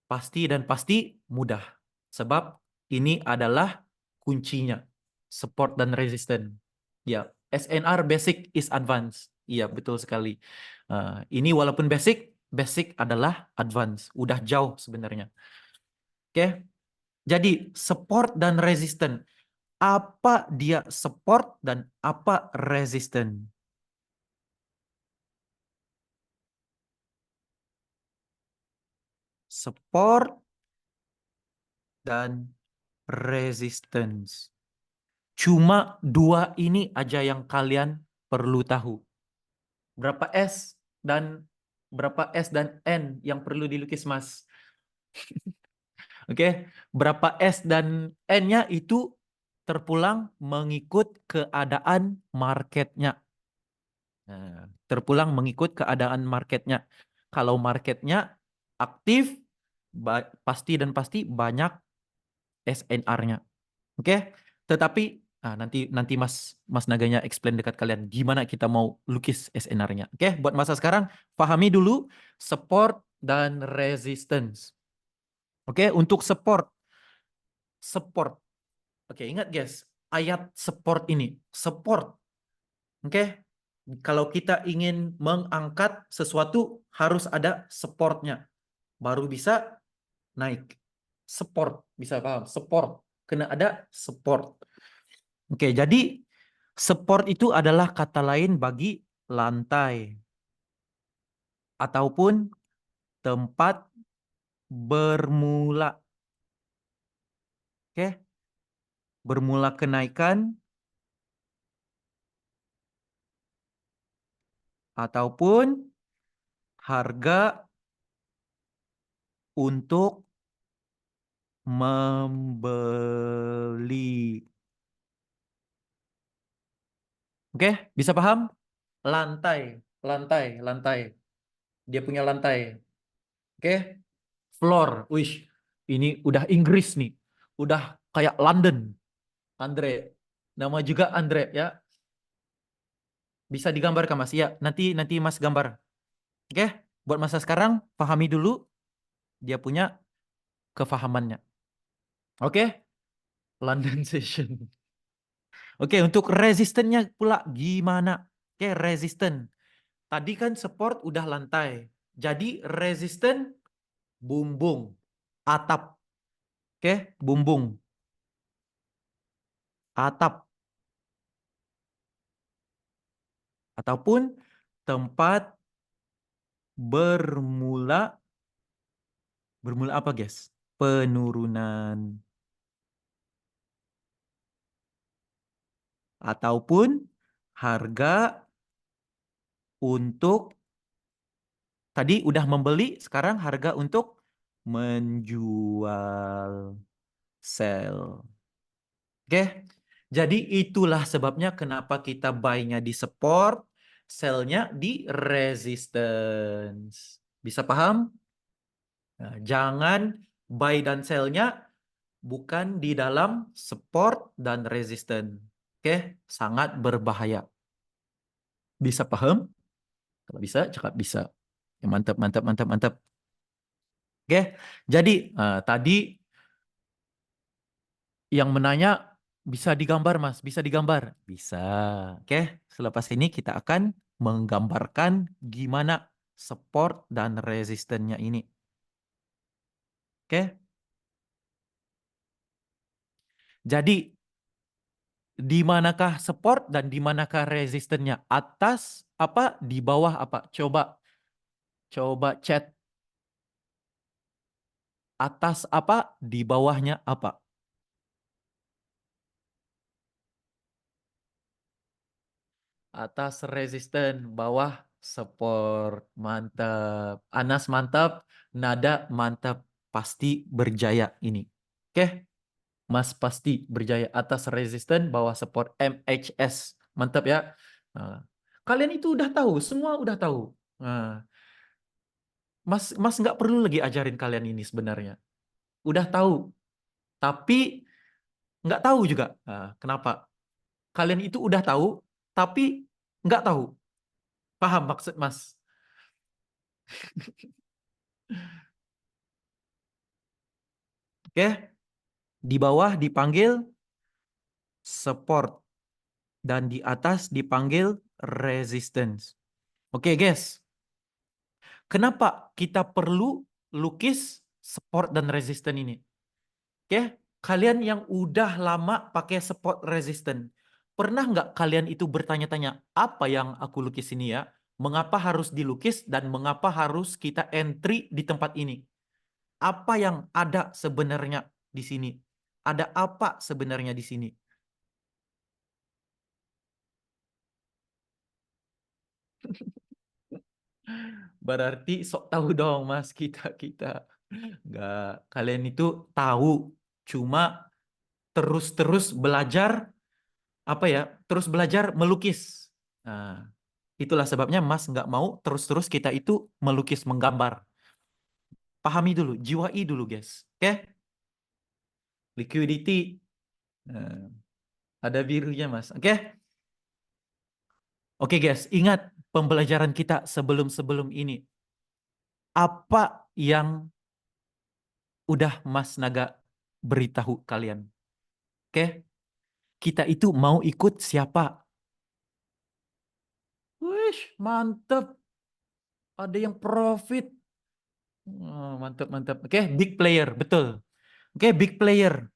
pasti dan pasti mudah. Sebab ini adalah kuncinya. Support dan resistance. Ya, SNR basic is advanced. Iya, betul sekali. Ini walaupun basic, basic adalah advance. Udah jauh sebenarnya. Oke. Jadi, support dan resistance. Apa dia support dan apa resistance? Support dan resistance. Cuma dua ini aja yang kalian perlu tahu. Berapa S dan berapa S dan N yang perlu dilukis, Mas? Oke, berapa S dan N-nya itu terpulang mengikut keadaan marketnya. Nah, terpulang mengikut keadaan marketnya. Kalau marketnya aktif, pasti dan pasti banyak SNR-nya. Oke, tetapi nanti nanti Mas Mas Naganya explain dekat kalian gimana kita mau lukis SNR-nya. Oke, buat masa sekarang pahami dulu support dan resistance. Oke, untuk support. Oke, ingat guys, ayat support ini, support. Oke, kalau kita ingin mengangkat sesuatu harus ada supportnya, baru bisa naik. Support, bisa paham? Support, kena ada support. Oke, jadi support itu adalah kata lain bagi lantai ataupun tempat bermula. Oke, bermula kenaikan ataupun harga untuk membeli. Oke, bisa paham? Lantai, lantai. Dia punya lantai. Oke, floor. Wih, ini udah Inggris nih. Udah kayak London. Andre. Nama juga Andre ya. Bisa digambarkan Mas? Ya, nanti Mas gambar. Oke, buat masa sekarang pahami dulu dia punya kefahamannya. Oke, London Session. Oke, untuk resistennya pula gimana? Oke, resisten. Tadi kan support udah lantai. Jadi resisten bumbung, atap. Oke, bumbung, atap. Ataupun tempat bermula, bermula apa guys? Penurunan. Ataupun harga untuk, tadi udah membeli, sekarang harga untuk menjual, sell. Oke, jadi itulah sebabnya kenapa kita buy-nya di support, sell-nya di resistance. Bisa paham? Nah, jangan buy dan sell-nya bukan di dalam support dan resistance. Oke, sangat berbahaya. Bisa paham? Kalau bisa, cakap bisa. Ya, mantap, mantap, mantap, mantap. Oke, jadi tadi yang menanya bisa digambar, Mas? Bisa digambar? Bisa. Oke, selepas ini kita akan menggambarkan gimana support dan resistennya ini. Oke, jadi Di manakah support dan di manakah resistennya? Atas apa, di bawah apa? Coba chat. Atas apa, di bawahnya apa? Atas resisten, bawah support. Mantap. Anas mantap, Nada mantap. Pasti berjaya ini. Oke, Mas pasti berjaya. Atas resisten, bawah support, MHS. Mantap ya. Nah, kalian itu udah tahu, semua udah tahu. Nah, Mas nggak perlu lagi ajarin kalian ini sebenarnya. Udah tahu, tapi nggak tahu juga. Nah, kenapa? Kalian itu udah tahu, tapi nggak tahu. Paham maksud Mas? Oke, di bawah dipanggil support dan di atas dipanggil resistance. Oke, guys. Kenapa kita perlu lukis support dan resistance ini? Oke, kalian yang udah lama pakai support resistance, pernah nggak kalian itu bertanya-tanya, apa yang aku lukis ini ya? Mengapa harus dilukis dan mengapa harus kita entry di tempat ini? Apa yang ada sebenarnya di sini? Ada apa sebenarnya di sini? Berarti sok tahu dong Mas, kita nggak, kalian itu tahu, cuma terus-terus belajar apa ya, terus belajar melukis. Nah, itulah sebabnya Mas nggak mau terus-terus kita itu melukis, menggambar. Pahami dulu, jiwai dulu guys. Oke, liquidity. Nah, ada birunya Mas. Oke, oke guys, ingat pembelajaran kita sebelum-sebelum ini. Apa yang udah Mas Naga beritahu kalian? Oke, kita itu mau ikut siapa? Wih, mantep. Ada yang profit. Oh, mantap, mantap. Oke, big player, betul. Oke, big player.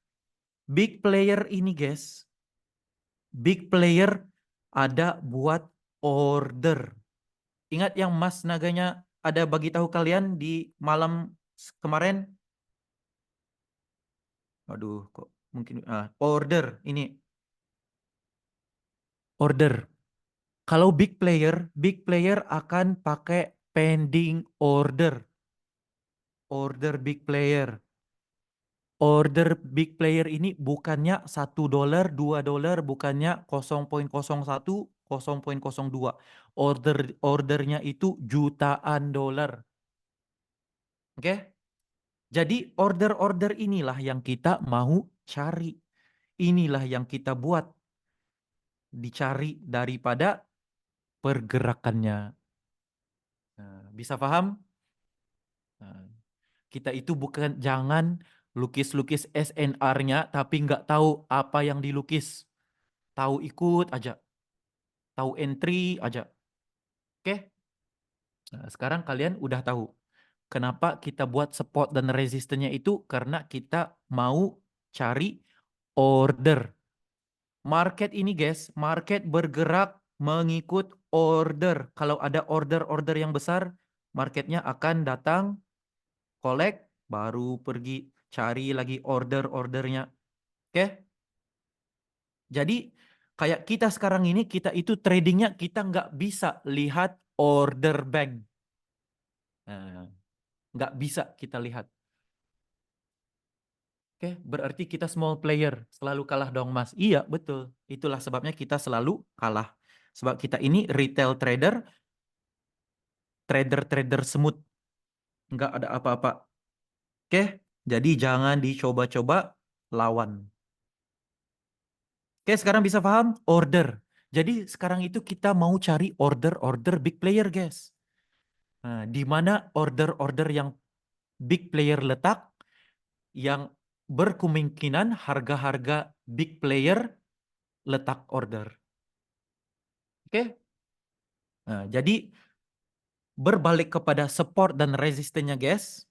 Big player ini, guys. Big player ada buat order. Ingat yang Mas Naganya ada bagi tahu kalian di malam kemarin? Aduh, kok mungkin order ini. Order. Kalau big player akan pakai pending order. Order big player. Order big player ini bukannya $1, $2, bukannya 0,01, 0,02. Ordernya itu jutaan dolar. Oke? Jadi order-order inilah yang kita mau cari. Inilah yang kita buat. Dicari daripada pergerakannya. Nah, bisa paham? Nah, kita itu bukan, jangan lukis-lukis SNR-nya tapi nggak tahu apa yang dilukis. Tahu ikut aja, tahu entry aja. Oke? Nah, sekarang kalian udah tahu kenapa kita buat support dan resistennya itu, karena kita mau cari order. Market ini guys, market bergerak mengikut order. Kalau ada order-order yang besar, marketnya akan datang, collect, baru pergi cari lagi order-ordernya. Oke? Jadi kayak kita sekarang ini, kita itu tradingnya kita nggak bisa lihat order bank. Nah, nggak bisa kita lihat. Oke, berarti kita small player, selalu kalah dong Mas. Iya, betul. Itulah sebabnya kita selalu kalah. Sebab kita ini retail trader, trader-trader semut. Nggak ada apa-apa. Oke, jadi jangan dicoba-coba lawan. Oke, sekarang bisa paham? Order. Jadi sekarang itu kita mau cari order-order big player, guys. Nah, di mana order-order yang big player letak, yang berkemungkinan harga-harga big player letak order. Oke? Nah, jadi berbalik kepada support dan resistennya, guys.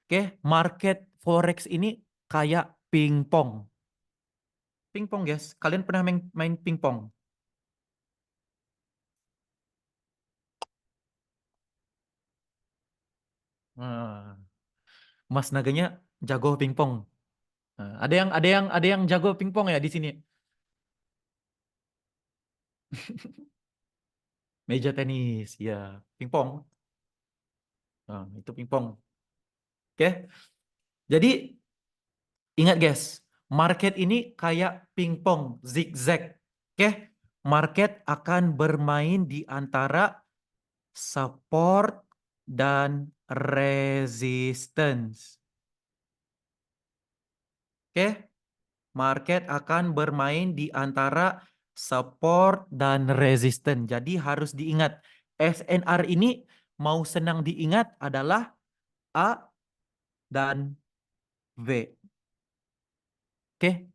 Oke, market forex ini kayak pingpong. Pingpong, guys. Kalian pernah main pingpong? Nah, Mas Naganya jago pingpong. Nah, ada yang jago pingpong ya di sini. Meja tenis, ya. Pingpong. Nah, itu pingpong. Oke. Jadi ingat guys, market ini kayak pingpong, zigzag. Oke. Market akan bermain di antara support dan resistance. Oke. Market akan bermain di antara support dan resistance. Jadi harus diingat, SNR ini mau senang diingat adalah A dan V. Oke,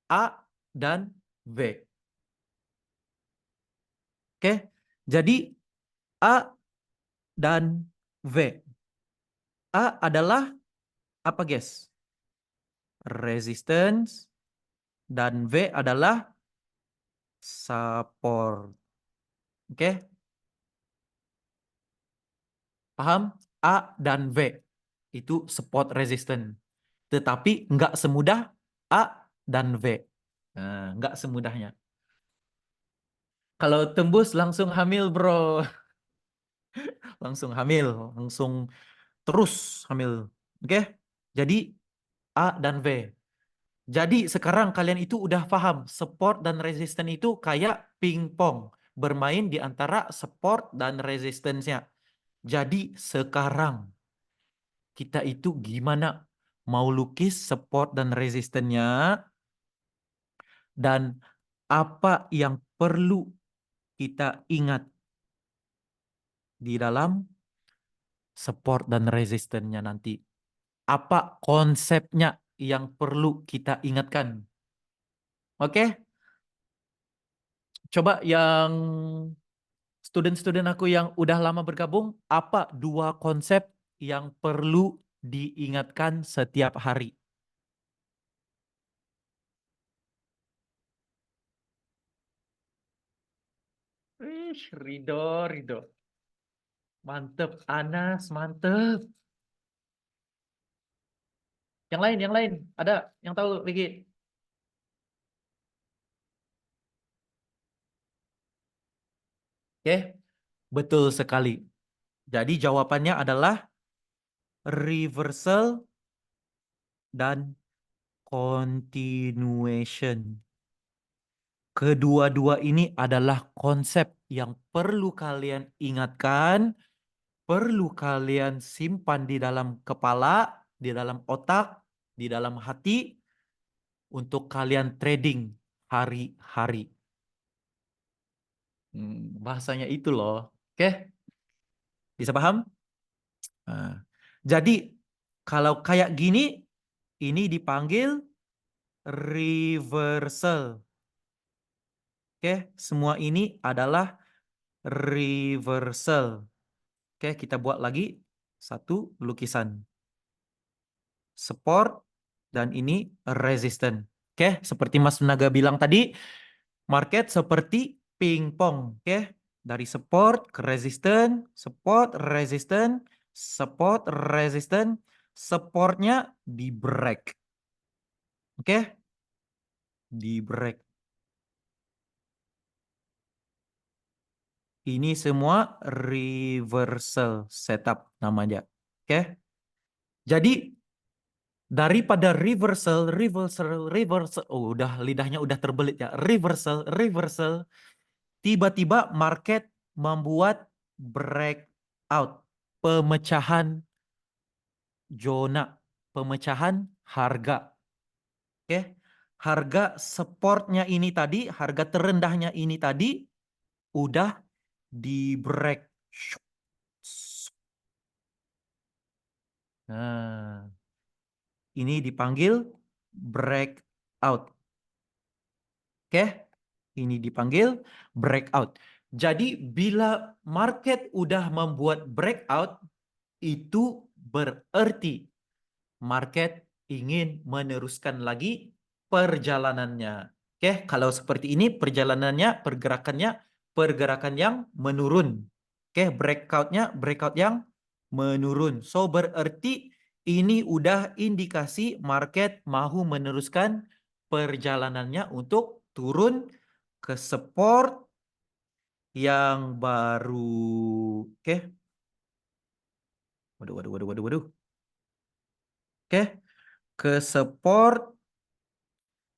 A dan V. Oke, jadi A dan V. A adalah apa, guys? Resistance, dan V adalah support. Oke, paham? A dan V itu support resistance. Tetapi nggak semudah A dan V. Nah, nggak semudahnya. Kalau tembus langsung hamil, bro. Langsung hamil, langsung terus hamil. Oke? Jadi A dan V. Jadi sekarang kalian itu udah paham, support dan resistance itu kayak pingpong, bermain di antara support dan resistance-nya. Jadi sekarang kita itu gimana mau lukis support dan resistance-nya, dan apa yang perlu kita ingat di dalam support dan resistance-nya nanti. Apa konsepnya yang perlu kita ingatkan? Oke? Coba yang student-student aku yang udah lama bergabung, apa dua konsep yang perlu diingatkan setiap hari? Rido, Rido. Mantep, Anas, mantep. Yang lain. Ada yang tahu, Rigi? Oke, betul sekali. Jadi jawabannya adalah reversal dan continuation. Kedua-dua ini adalah konsep yang perlu kalian ingatkan, perlu kalian simpan di dalam kepala, di dalam otak, di dalam hati untuk kalian trading hari-hari. Bahasanya itu loh. Oke, bisa paham? Nah, jadi kalau kayak gini, ini dipanggil reversal. Oke, semua ini adalah reversal. Oke, kita buat lagi satu lukisan. Support dan ini resistance. Oke, seperti Mas Naga bilang tadi, market seperti pingpong. Oke, dari support ke resistance, support, resistance, support, resistance, supportnya di break. Oke, di break. Ini semua reversal setup namanya. Oke. Jadi daripada reversal, oh, udah lidahnya udah terbelit ya. Reversal, tiba-tiba market membuat breakout, pemecahan zona, pemecahan harga. Oke. Harga supportnya ini tadi, harga terendahnya ini tadi udah di break. Nah, ini dipanggil breakout. Oke, ini dipanggil breakout. Jadi bila market udah membuat breakout, itu berarti market ingin meneruskan lagi perjalanannya. Oke, kalau seperti ini perjalanannya, pergerakan yang menurun. Oke, breakout yang menurun. So berarti ini udah indikasi market mau meneruskan perjalanannya untuk turun ke support yang baru. Oke. Waduh. Oke, ke support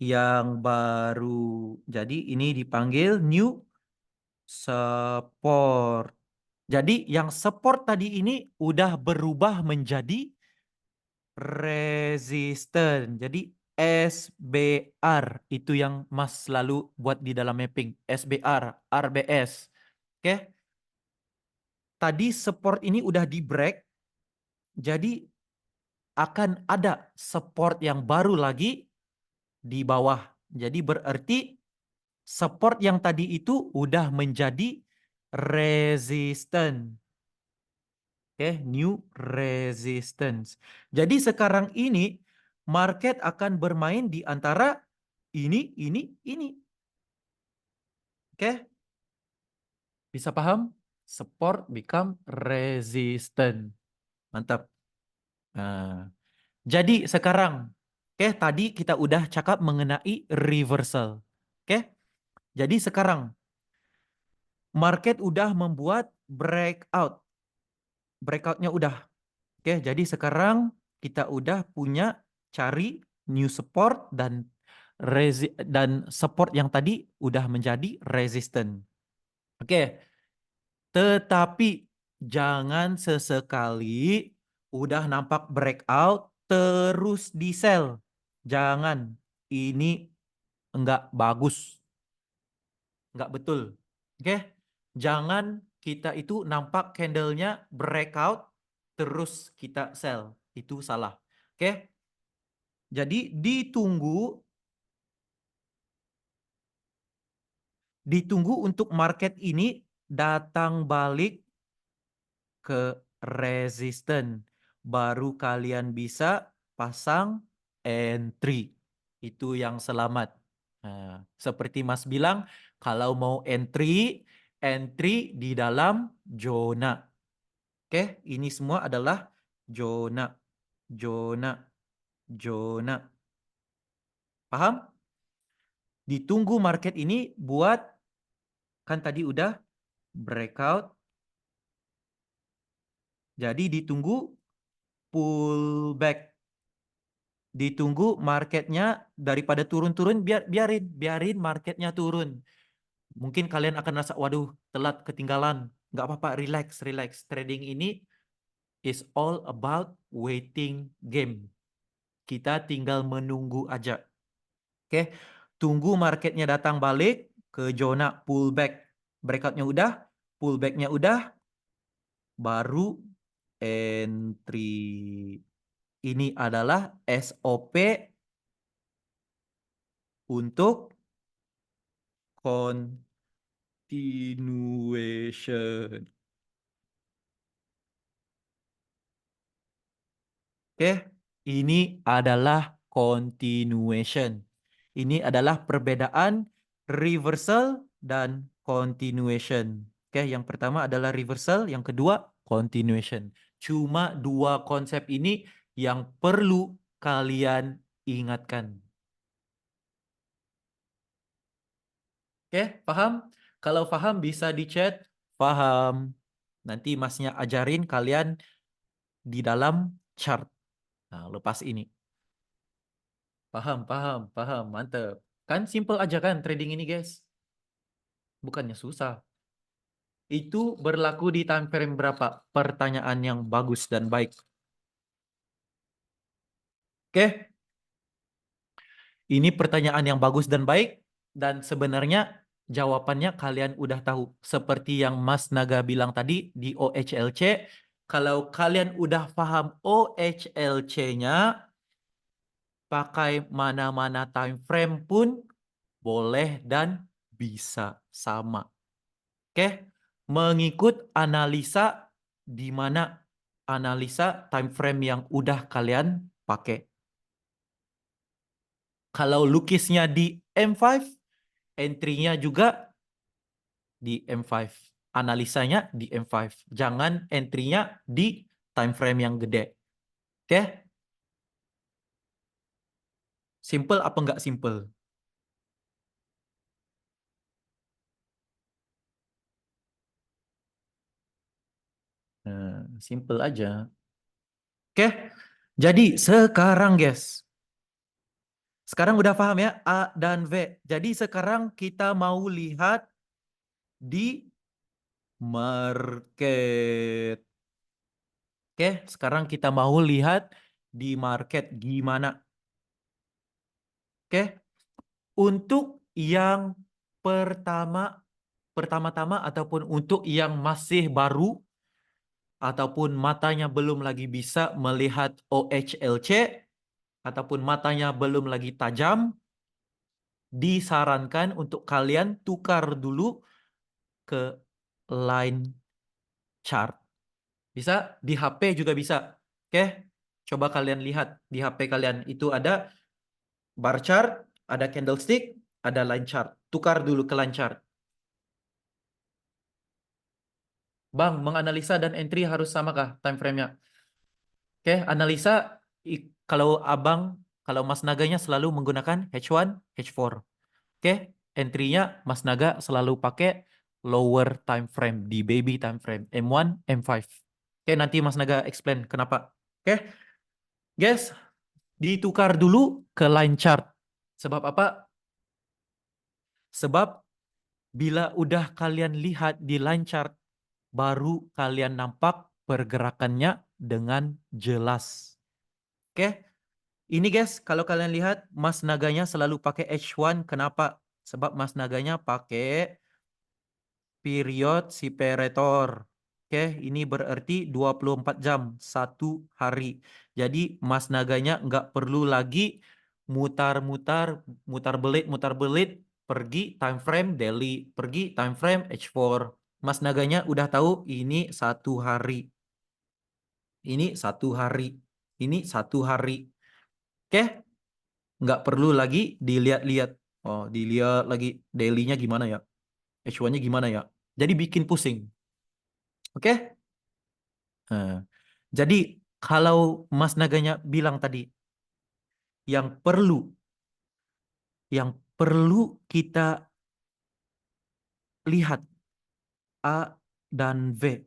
yang baru. Jadi ini dipanggil new support. Jadi yang support tadi ini udah berubah menjadi resistance. Jadi SBR itu yang Mas selalu buat di dalam mapping. SBR, RBS. Oke. Tadi support ini udah di break. Jadi akan ada support yang baru lagi di bawah. Jadi berarti support yang tadi itu udah menjadi resistance. Oke, new resistance. Jadi sekarang ini market akan bermain di antara ini. Oke, bisa paham? Support become resistance. Mantap. Nah, jadi sekarang, oke, tadi kita udah cakap mengenai reversal. Oke, jadi sekarang market udah membuat breakout. Breakoutnya udah. Oke, jadi sekarang kita udah punya cari new support dan support yang tadi udah menjadi resistant. Oke, tetapi jangan sesekali udah nampak breakout terus di sell. Jangan. Ini enggak bagus. Enggak betul. Oke? Jangan kita itu nampak candlenya breakout terus kita sell. Itu salah. Oke? Jadi ditunggu untuk market ini datang balik ke resisten. Baru kalian bisa pasang entry. Itu yang selamat. Nah, seperti Mas bilang, kalau mau entry di dalam zona. Oke, ini semua adalah zona, zona, zona. Paham? Ditunggu market ini buat, kan tadi udah breakout. Jadi ditunggu pullback. Ditunggu marketnya daripada turun-turun, biarin marketnya turun. Mungkin kalian akan rasa, waduh, telat, ketinggalan. Nggak apa-apa, relax. Trading ini is all about waiting game. Kita tinggal menunggu aja. Oke, tunggu marketnya datang balik ke zona pullback. Breakoutnya udah, pullbacknya udah, baru entry. Ini adalah SOP untuk continuation. Oke, ini adalah continuation. Ini adalah perbedaan reversal dan continuation. Oke, yang pertama adalah reversal, yang kedua continuation. Cuma dua konsep ini yang perlu kalian ingatkan. Oke, paham? Kalau paham bisa di chat, paham. Nanti masnya ajarin kalian di dalam chart. Nah, lepas ini. Paham, mantep. Kan simple aja kan trading ini, guys. Bukannya susah. Itu berlaku di time frame berapa? Pertanyaan yang bagus dan baik. Oke, ini pertanyaan yang bagus dan baik. Dan sebenarnya jawabannya kalian udah tahu. Seperti yang Mas Naga bilang tadi di OHLC. Kalau kalian udah paham OHLC-nya, pakai mana-mana time frame pun boleh dan bisa sama. Oke, mengikut analisa di mana analisa time frame yang udah kalian pakai. Kalau lukisnya di M5, entry-nya juga di M5. Analisanya di M5. Jangan entry-nya di time frame yang gede. Oke? Simple apa nggak simple? Simple aja. Oke? Jadi sekarang guys. Sekarang udah paham ya A dan V. Jadi sekarang kita mau lihat di market. Oke, sekarang kita mau lihat di market gimana. Oke, untuk yang pertama-tama ataupun untuk yang masih baru ataupun matanya belum lagi bisa melihat OHLC ataupun matanya belum lagi tajam, disarankan untuk kalian tukar dulu ke line chart. Bisa di HP juga bisa. Oke, coba kalian lihat di HP kalian itu ada bar chart, ada candlestick, ada line chart. Tukar dulu ke line chart. Bang, menganalisa dan entry harus samakah time frame-nya? Oke, analisa kalau abang, kalau Mas Naganya selalu menggunakan H1, H4. Oke, entry-nya Mas Naga selalu pakai lower time frame di baby time frame M1, M5. Oke, nanti Mas Naga explain kenapa. Oke, guys, ditukar dulu ke line chart. Sebab apa? Sebab bila udah kalian lihat di line chart, baru kalian nampak pergerakannya dengan jelas. Oke, ini guys, kalau kalian lihat Mas Naganya selalu pakai H1. Kenapa? Sebab Mas Naganya pakai period separator. Oke, ini berarti 24 jam, satu hari. Jadi Mas Naganya nggak perlu lagi mutar-mutar, mutar belit, pergi time frame daily, pergi time frame H4. Mas Naganya udah tahu ini satu hari, ini satu hari, ini satu hari. Oke, nggak perlu lagi dilihat-lihat. Oh, dilihat lagi daily-nya gimana ya? H1-nya gimana ya? Jadi bikin pusing. Oke? Nah, jadi kalau Mas Naganya bilang tadi yang perlu kita lihat A dan V.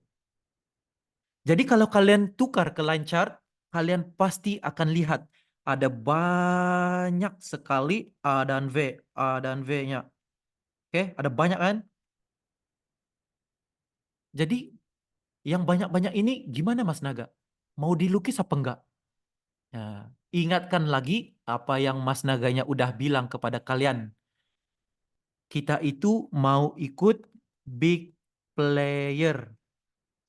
Jadi kalau kalian tukar ke line chart, kalian pasti akan lihat ada banyak sekali A dan V, A dan V-nya. Oke, ada banyak kan? Jadi yang banyak-banyak ini gimana Mas Naga? Mau dilukis apa enggak? Nah, ingatkan lagi apa yang Mas Naganya udah bilang kepada kalian. Kita itu mau ikut big player.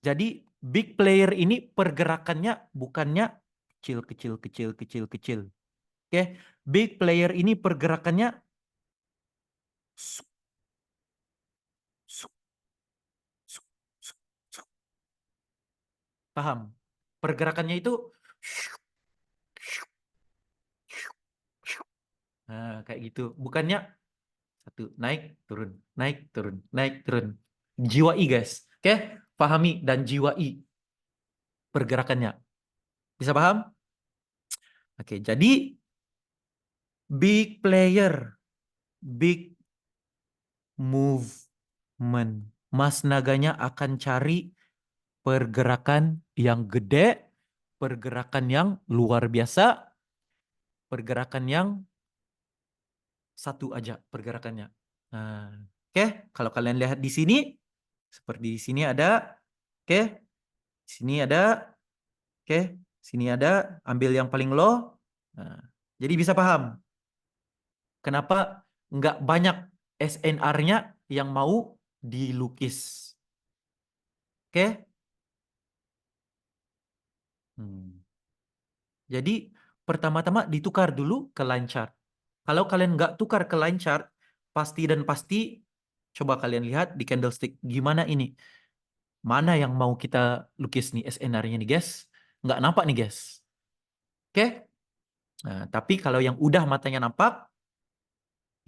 Jadi big player ini pergerakannya bukannya kecil, kecil, kecil, kecil, kecil. Oke, big player ini pergerakannya suk, suk, suk, suk, suk. Paham? Pergerakannya itu nah, kayak gitu. Bukannya satu naik turun, naik turun, naik turun. Jiwai guys. Oke, pahami dan jiwai pergerakannya. Bisa paham? Oke, jadi big player, big movement. Mas Naganya akan cari pergerakan yang gede, pergerakan yang luar biasa, pergerakan yang satu aja pergerakannya. Nah, oke, kalau kalian lihat di sini, seperti di sini ada, oke, di sini ada, oke, sini ada, ambil yang paling low. Nah, jadi bisa paham kenapa nggak banyak SNR-nya yang mau dilukis. Oke? Hmm. Jadi pertama-tama ditukar dulu ke line chart. Kalau kalian nggak tukar ke line chart, pasti dan pasti coba kalian lihat di candlestick gimana ini. Mana yang mau kita lukis nih SNR-nya nih guys? Nggak nampak nih guys. Oke? Nah, tapi kalau yang udah matanya nampak,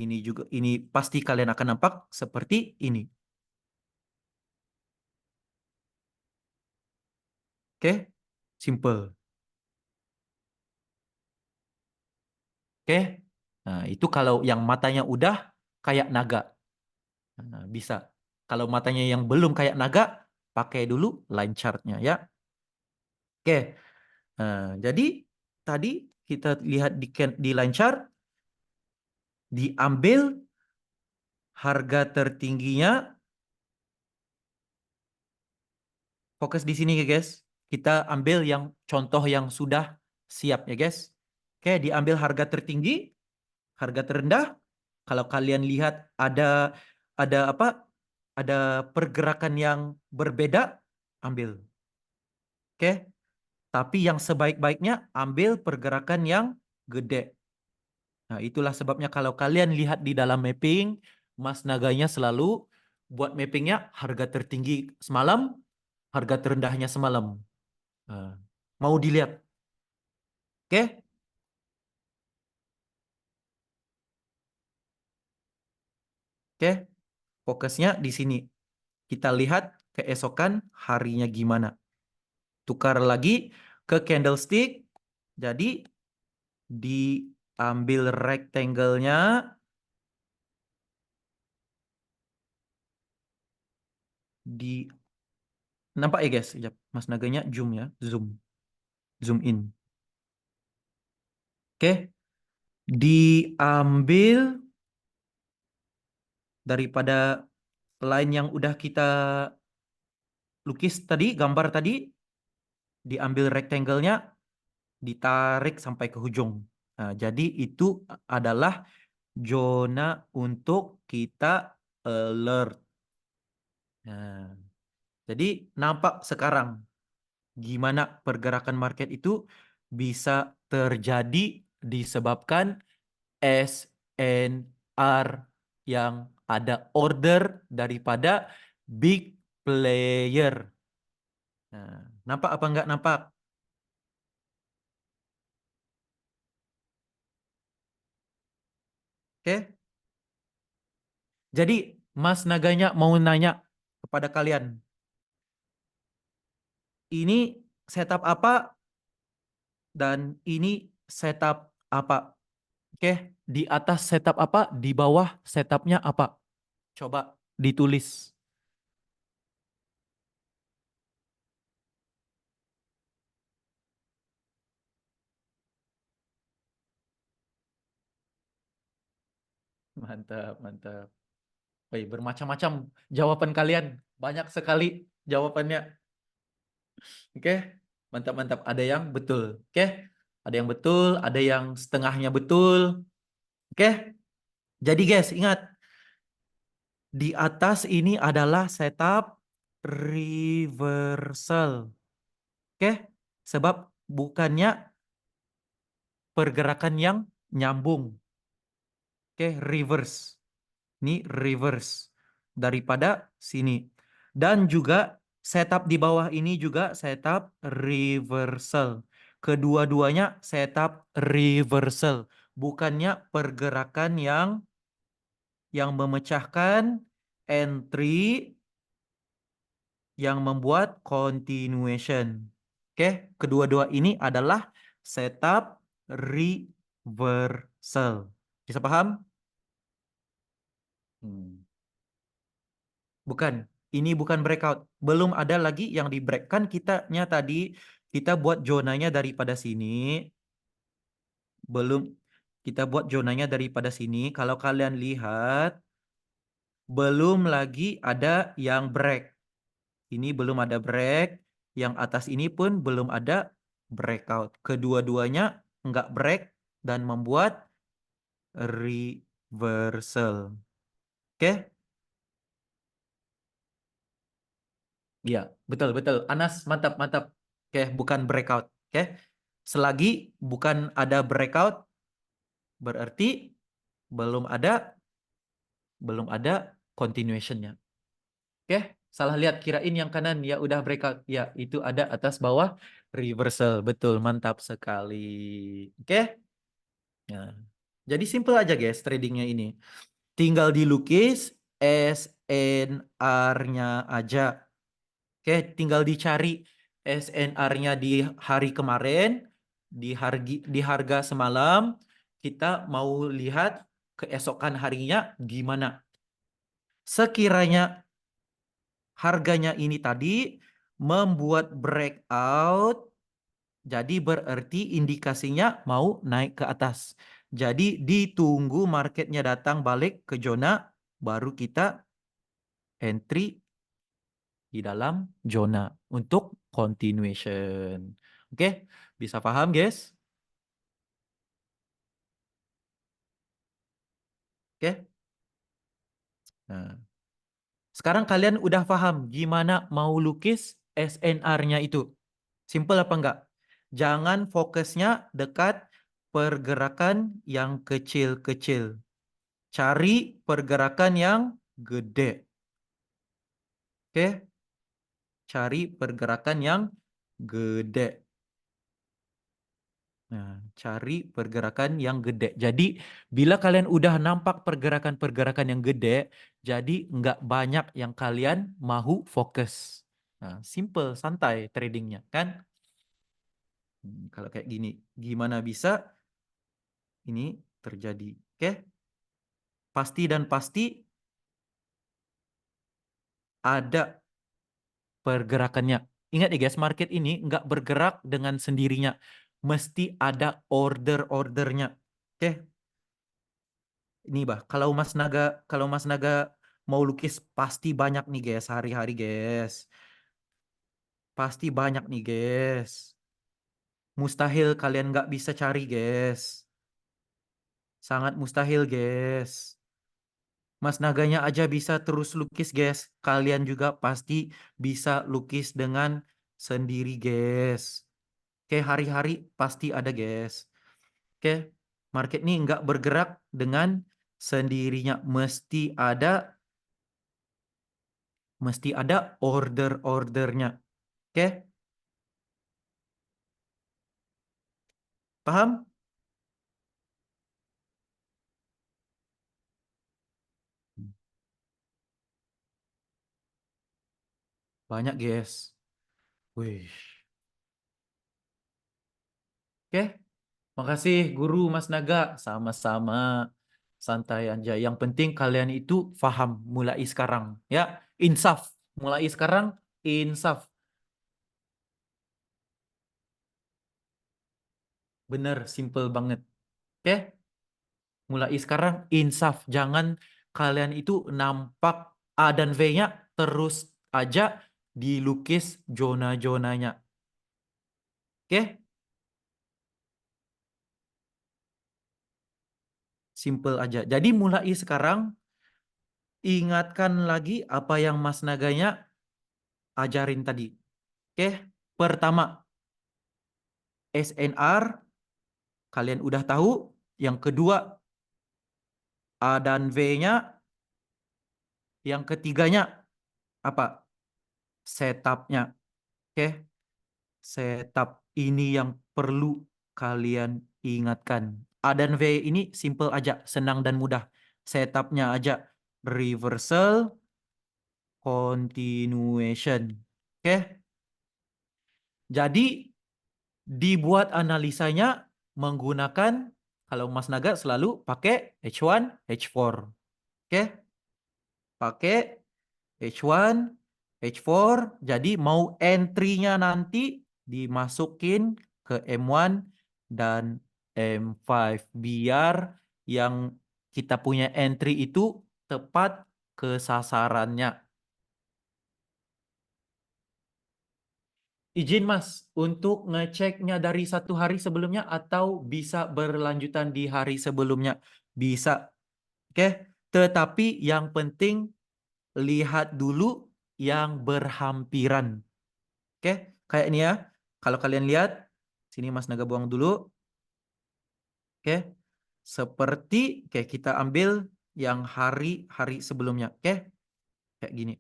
Ini juga, ini pasti kalian akan nampak seperti ini. Oke, simple. Oke, nah itu kalau yang matanya udah kayak naga. Nah, bisa. Kalau matanya yang belum kayak naga, pakai dulu line chartnya ya. Oke, nah, jadi tadi kita lihat di line chart, diambil harga tertingginya. Fokus di sini ya guys. Kita ambil yang contoh yang sudah siap ya guys. Oke, diambil harga tertinggi, harga terendah. Kalau kalian lihat ada apa? Ada pergerakan yang berbeda, ambil. Oke. Tapi yang sebaik-baiknya ambil pergerakan yang gede. Nah, itulah sebabnya kalau kalian lihat di dalam mapping, Mas Naganya selalu buat mappingnya harga tertinggi semalam, harga terendahnya semalam. Nah, mau dilihat? Oke? Oke? Fokusnya di sini. Kita lihat keesokan harinya gimana. Tukar lagi ke candlestick. Jadi diambil rectangle-nya, di nampak ya guys? Sekejap. Mas Naganya zoom ya, zoom. Zoom in. Oke? Diambil daripada line yang udah kita lukis tadi, gambar tadi, diambil rectangle-nya, ditarik sampai ke ujung. Nah, jadi itu adalah zona untuk kita alert. Nah, jadi nampak sekarang gimana pergerakan market itu bisa terjadi disebabkan SNR yang ada order daripada big player. Nah, nampak apa enggak nampak? Oke. Jadi Mas Naganya mau nanya kepada kalian, ini setup apa dan ini setup apa? Oke, di atas setup apa, di bawah setupnya apa? Coba ditulis. Mantap, mantap. Wih, bermacam-macam jawaban kalian. Banyak sekali jawabannya. Oke, mantap, mantap. Ada yang betul. Oke, ada yang betul, ada yang setengahnya betul. Oke, jadi guys, ingat. Di atas ini adalah setup reversal. Oke, sebab bukannya pergerakan yang nyambung. Oke, reverse. Ini reverse daripada sini. Dan juga setup di bawah ini juga setup reversal. Kedua-duanya setup reversal. Bukannya pergerakan yang memecahkan entry yang membuat continuation. Oke, kedua-dua ini adalah setup reversal. Bisa paham? Hmm. Bukan, ini bukan breakout. Belum ada lagi yang di break. Kan kitanya tadi kita buat zonanya daripada sini. Belum kita buat zonanya daripada sini. Kalau kalian lihat, belum lagi ada yang break. Ini belum ada break. Yang atas ini pun belum ada breakout. Kedua-duanya nggak break dan membuat reversal. Oke? Iya, betul, betul. Anas, mantap, mantap. Oke, bukan breakout. Oke? Selagi bukan ada breakout, berarti belum ada continuationnya. Oke? Salah lihat, kirain yang kanan ya udah breakout. Ya, itu ada atas bawah reversal. Betul, mantap sekali. Oke? Nah. Jadi simple aja guys tradingnya ini. Tinggal dilukis SNR-nya aja. Oke, tinggal dicari SNR-nya di hari kemarin, di harga semalam. Kita mau lihat keesokan harinya gimana. Sekiranya harganya ini tadi membuat breakout, jadi berarti indikasinya mau naik ke atas. Jadi ditunggu marketnya datang balik ke zona, baru kita entry di dalam zona untuk continuation. Oke, bisa paham guys? Oke. Nah, sekarang kalian udah paham gimana mau lukis SNR-nya itu. Simple apa enggak? Jangan fokusnya dekat pergerakan yang kecil-kecil. Cari pergerakan yang gede. Oke, cari pergerakan yang gede. Nah, cari pergerakan yang gede. Jadi, bila kalian udah nampak pergerakan-pergerakan yang gede, jadi nggak banyak yang kalian mau fokus. Nah, simple, santai tradingnya, kan? Kalau kayak gini, gimana bisa ini terjadi? Oke, pasti dan pasti ada pergerakannya. Ingat nih guys, market ini nggak bergerak dengan sendirinya. Mesti ada order-ordernya. Oke, ini bah, kalau Mas Naga mau lukis pasti banyak nih guys, hari-hari guys. Pasti banyak nih guys. Mustahil kalian nggak bisa cari guys. Sangat mustahil guys. Mas Naganya aja bisa terus lukis guys. Kalian juga pasti bisa lukis dengan sendiri guys. Oke, hari-hari pasti ada guys. Oke, market ini nggak bergerak dengan sendirinya. Mesti ada order-ordernya. Oke, paham? Banyak guys. Wih. Oke, makasih guru Mas Naga. Sama-sama. Santai aja. Yang penting kalian itu paham mulai sekarang. Ya, insaf. Mulai sekarang, insaf. Bener, simple banget. Oke, mulai sekarang insaf. Jangan kalian itu nampak A dan V-nya terus aja dilukis zona-zonanya. Oke, simple aja. Jadi mulai sekarang ingatkan lagi apa yang Mas Naganya ajarin tadi. Oke, pertama SNR kalian udah tahu. Yang kedua A dan V-nya. Yang ketiganya apa? Setupnya. Oke, setup ini yang perlu kalian ingatkan. A dan V ini simple aja, senang dan mudah. Setupnya aja reversal, continuation. Oke, jadi dibuat analisanya menggunakan, kalau Mas Naga selalu pakai H1, H4. Oke, pakai H1, H4. Jadi mau entry-nya nanti dimasukin ke M1 dan M5 biar yang kita punya entry itu tepat ke sasarannya. Izin Mas untuk ngeceknya dari 1 hari sebelumnya atau bisa berlanjutan di hari sebelumnya. Bisa. Oke. Tetapi yang penting lihat dulu yang berhampiran. Oke. Kayak ini ya. Kalau kalian lihat, sini Mas Naga buang dulu. Oke. Seperti kayak kita ambil yang hari-hari sebelumnya. Oke. Kayak gini.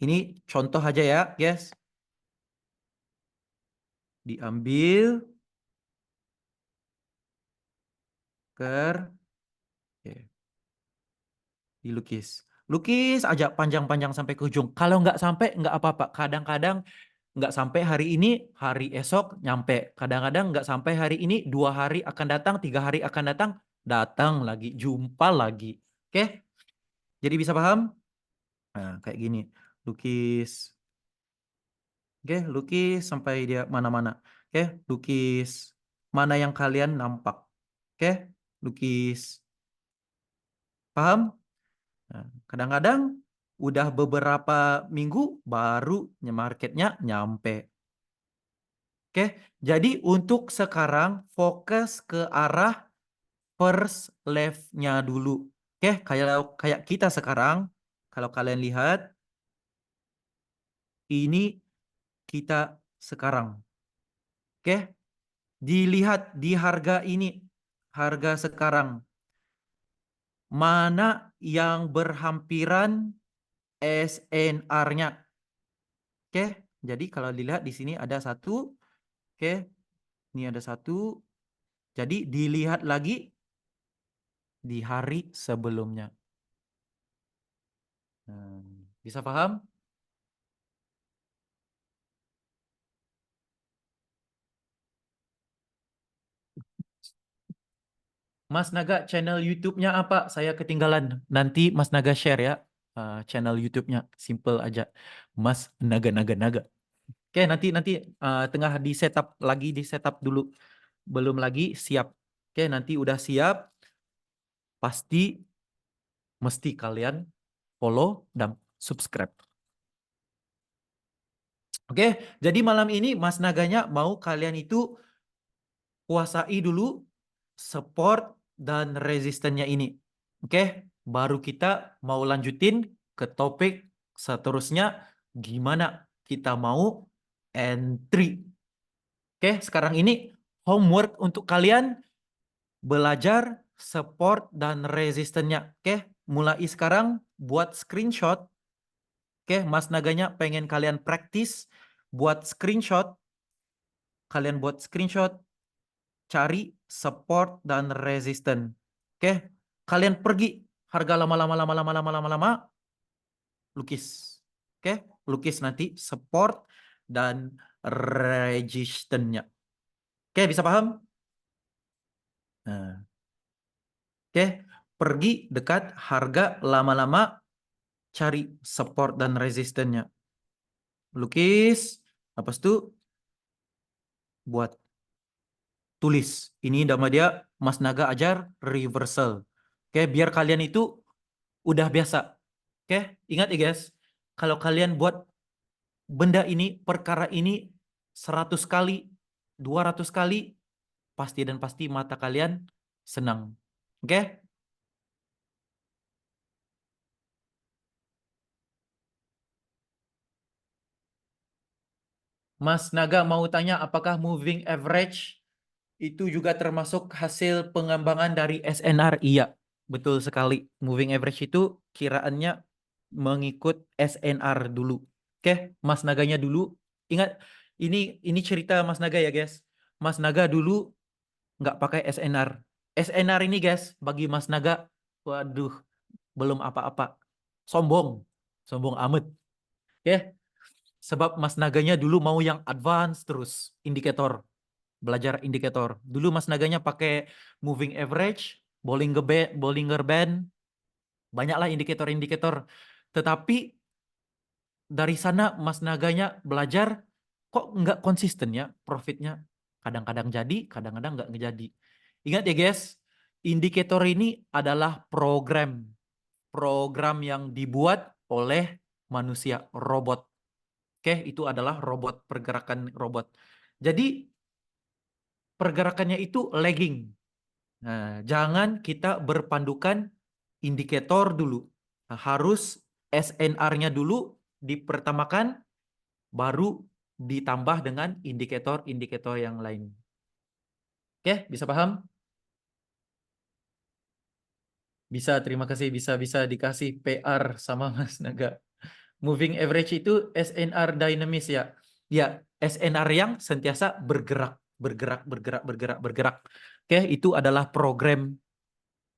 Ini contoh aja ya, guys. Diambil. marker. Oke. Dilukis. Lukis aja panjang-panjang sampai ke ujung. Kalau nggak sampai, nggak apa-apa. Kadang-kadang nggak sampai hari ini, hari esok nyampe. Kadang-kadang nggak sampai hari ini, 2 hari akan datang, 3 hari akan datang, datang lagi, jumpa lagi. Oke? Jadi bisa paham? Nah, kayak gini. Lukis. Oke, lukis sampai dia mana-mana. Oke, lukis. Mana yang kalian nampak. Oke, lukis. Paham? Nah, kadang-kadang udah beberapa minggu baru marketnya nyampe. Oke, jadi untuk sekarang fokus ke arah first left-nya dulu. Oke, kayak kita sekarang, kalau kalian lihat, ini kita sekarang. Oke, dilihat di harga ini, harga sekarang. Mana yang berhampiran SNR-nya. Oke, jadi kalau dilihat di sini ada satu. Oke, ini ada satu. Jadi dilihat lagi di hari sebelumnya. Bisa paham? Mas Naga, channel YouTube-nya apa? Saya ketinggalan. Nanti Mas Naga share ya. Channel YouTube-nya. Simple aja. Mas Naga Naga Naga. Oke, nanti tengah di setup lagi, di setup dulu. Belum lagi siap. Oke, nanti udah siap. Pasti mesti kalian follow dan subscribe. Oke, jadi malam ini Mas Naganya mau kalian itu kuasai dulu support dan resistennya ini. Oke, baru kita mau lanjutin ke topik seterusnya, gimana kita mau entry. Oke, sekarang ini homework untuk kalian belajar support dan resistennya. Oke, mulai sekarang buat screenshot. Oke, Mas Naganya pengen kalian praktis buat screenshot. Kalian buat screenshot, cari support dan resisten. Oke, kalian pergi harga lama, lukis. Oke, lukis nanti support dan resistennya. Oke, bisa paham? Nah, oke, pergi dekat harga lama-lama, cari support dan resistennya. Lukis, habis itu buat tulis. Ini nama dia Mas Naga ajar reversal. Oke, biar kalian itu udah biasa. Oke, ingat ya guys. Kalau kalian buat benda ini, perkara ini 100 kali, 200 kali, pasti dan pasti mata kalian senang. Oke? Mas Naga mau tanya apakah moving average itu juga termasuk hasil pengembangan dari SNR? Iya, betul sekali. Moving average itu kiraannya mengikut SNR dulu. Oke, Mas Naganya dulu. Ingat, ini cerita Mas Naga ya guys. Mas Naga dulu nggak pakai SNR. SNR ini guys, bagi Mas Naga, waduh, belum apa-apa. Sombong. Sombong amat. Oke, sebab Mas Naganya dulu mau yang advance terus. Indikator. Belajar indikator. Dulu Mas Naganya pakai moving average, Bollinger Band, banyaklah indikator-indikator. Tetapi dari sana Mas Naganya belajar kok nggak konsisten ya profitnya. Kadang-kadang jadi, kadang-kadang nggak jadi. Ingat ya guys, indikator ini adalah program. Program yang dibuat oleh manusia, robot. Oke, itu adalah robot, pergerakan robot. Jadi pergerakannya itu lagging. Nah, jangan kita berpandukan indikator dulu. Nah, harus SNR-nya dulu dipertamakan, baru ditambah dengan indikator-indikator yang lain. Oke, bisa paham? Bisa, terima kasih. Bisa dikasih PR sama Mas Naga. Moving average itu SNR dynamis ya. Ya, SNR yang sentiasa bergerak, bergerak. Oke, itu adalah program.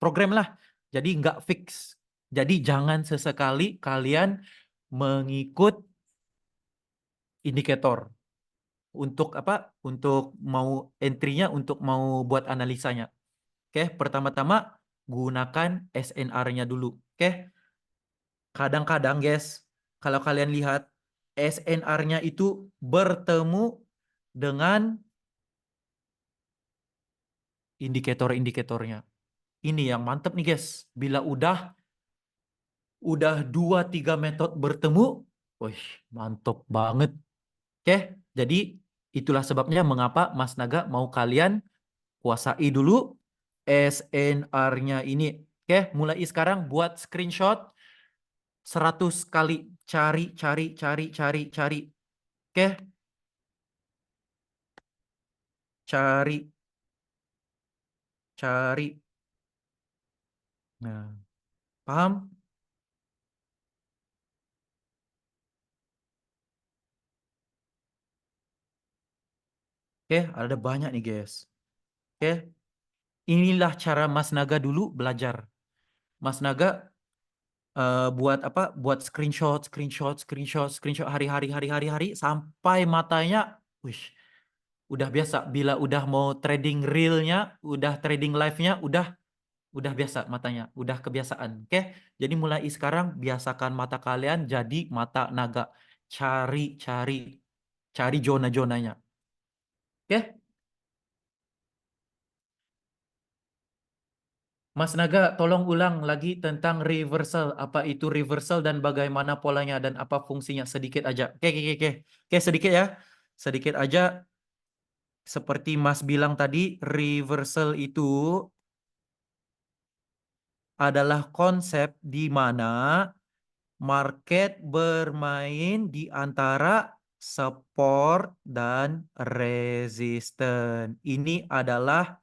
program lah. Jadi nggak fix. Jadi jangan sesekali kalian mengikut indikator untuk apa? Untuk mau entry-nya, untuk mau buat analisanya. Oke, pertama-tama gunakan SNR-nya dulu. Oke, kadang-kadang guys, kalau kalian lihat SNR-nya itu bertemu dengan indikator-indikatornya. Ini yang mantep nih guys. Bila udah 2-3 metode bertemu, wih, mantap banget. Oke, jadi itulah sebabnya mengapa Mas Naga mau kalian kuasai dulu SNR-nya ini. Oke, mulai sekarang buat screenshot 100 kali. Cari, cari, cari, cari, cari. Oke, cari, cari. Nah, paham? Oke, ada banyak nih guys. Oke, inilah cara Mas Naga dulu belajar. Mas Naga buat apa? Buat screenshot, screenshot, screenshot, screenshot hari-hari, hari-hari, hari sampai matanya, wih, udah biasa. Bila udah mau trading realnya, udah trading live-nya, udah biasa matanya, udah kebiasaan. Oke, jadi mulai sekarang biasakan mata kalian jadi mata naga. Cari, cari, cari zona-zonanya. Oke, Mas Naga, tolong ulang lagi tentang reversal. Apa itu reversal dan bagaimana polanya dan apa fungsinya sedikit aja. Oke, oke, oke, oke. Oke, sedikit ya. Sedikit aja. Seperti Mas bilang tadi, reversal itu adalah konsep di mana market bermain di antara support dan resistance. Ini adalah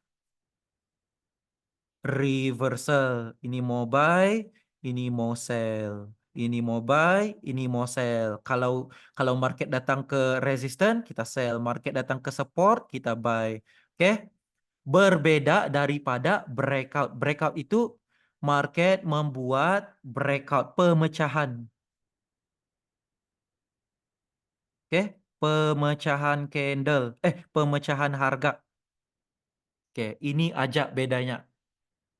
reversal. Ini mau buy, ini mau sell. Ini mau buy, ini mau sell. Kalau market datang ke resistance, kita sell. Market datang ke support, kita buy. Oke? Berbeda daripada breakout. Breakout itu market membuat breakout, pemecahan. Oke? Pemecahan candle. Pemecahan harga. Oke, ini aja bedanya.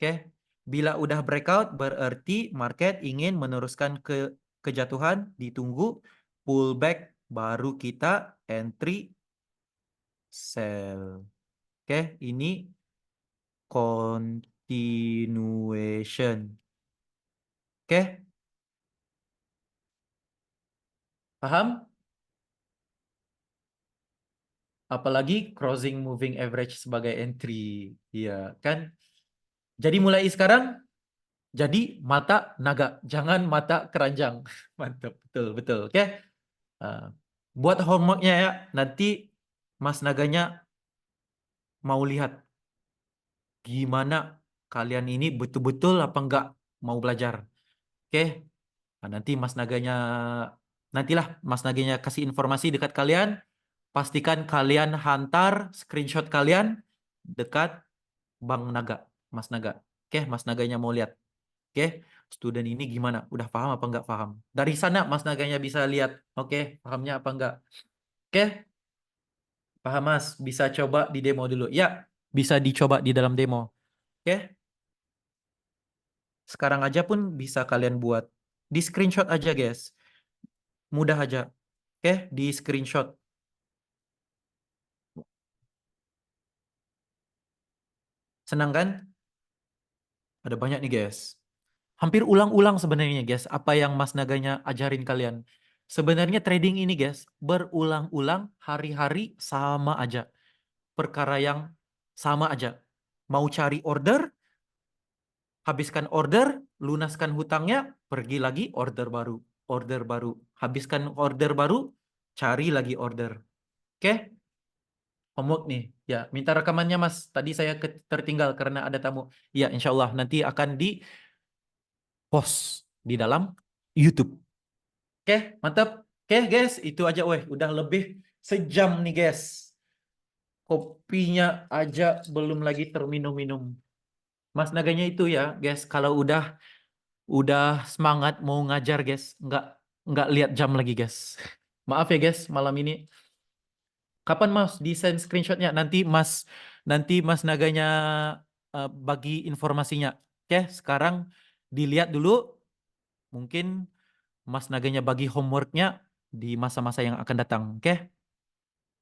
Oke, bila udah breakout berarti market ingin meneruskan ke kejatuhan, ditunggu pullback baru kita entry sell. Oke, ini continuation. Oke, paham? Apalagi crossing moving average sebagai entry. Iya, kan? Jadi mulai sekarang jadi mata naga, jangan mata keranjang. Mantap, betul, betul. Oke. Uh, buat homeworknya ya, nanti Mas Naganya mau lihat gimana kalian ini betul-betul apa enggak mau belajar. Oke. Nah, nantilah Mas Naganya kasih informasi dekat kalian. Pastikan kalian hantar screenshot kalian dekat Bang Naga, Mas Naga. Oke, Mas Naganya mau lihat. Oke, student ini gimana? Udah paham apa enggak paham? Dari sana Mas Naganya bisa lihat. Oke, pahamnya apa enggak? Oke, paham Mas? Bisa coba di demo dulu. Ya, bisa dicoba di dalam demo. Oke, sekarang aja pun bisa kalian buat. Di screenshot aja guys. Mudah aja. Oke, di screenshot. Senang kan? Ada banyak nih guys. Hampir ulang-ulang sebenarnya guys. Apa yang Mas Naganya ajarin kalian. Sebenarnya trading ini guys. Berulang-ulang hari-hari sama aja. Perkara yang sama aja. Mau cari order, habiskan order, lunaskan hutangnya, pergi lagi order baru, order baru, habiskan order baru, cari lagi order. Oke, homework nih. Ya, minta rekamannya Mas. Tadi saya tertinggal karena ada tamu. Ya, insya Allah nanti akan di post di dalam YouTube. Oke, mantap. Oke, guys, itu aja. Weh, udah lebih sejam nih, guys. Kopinya aja belum lagi terminum-minum. Mas Naganya itu ya, guys, kalau udah semangat mau ngajar, guys, nggak lihat jam lagi, guys. Maaf ya, guys, malam ini. Kapan Mas desain screenshotnya? Nanti Mas Naganya bagi informasinya. Oke, sekarang dilihat dulu. Mungkin Mas Naganya bagi homeworknya di masa-masa yang akan datang. Oke,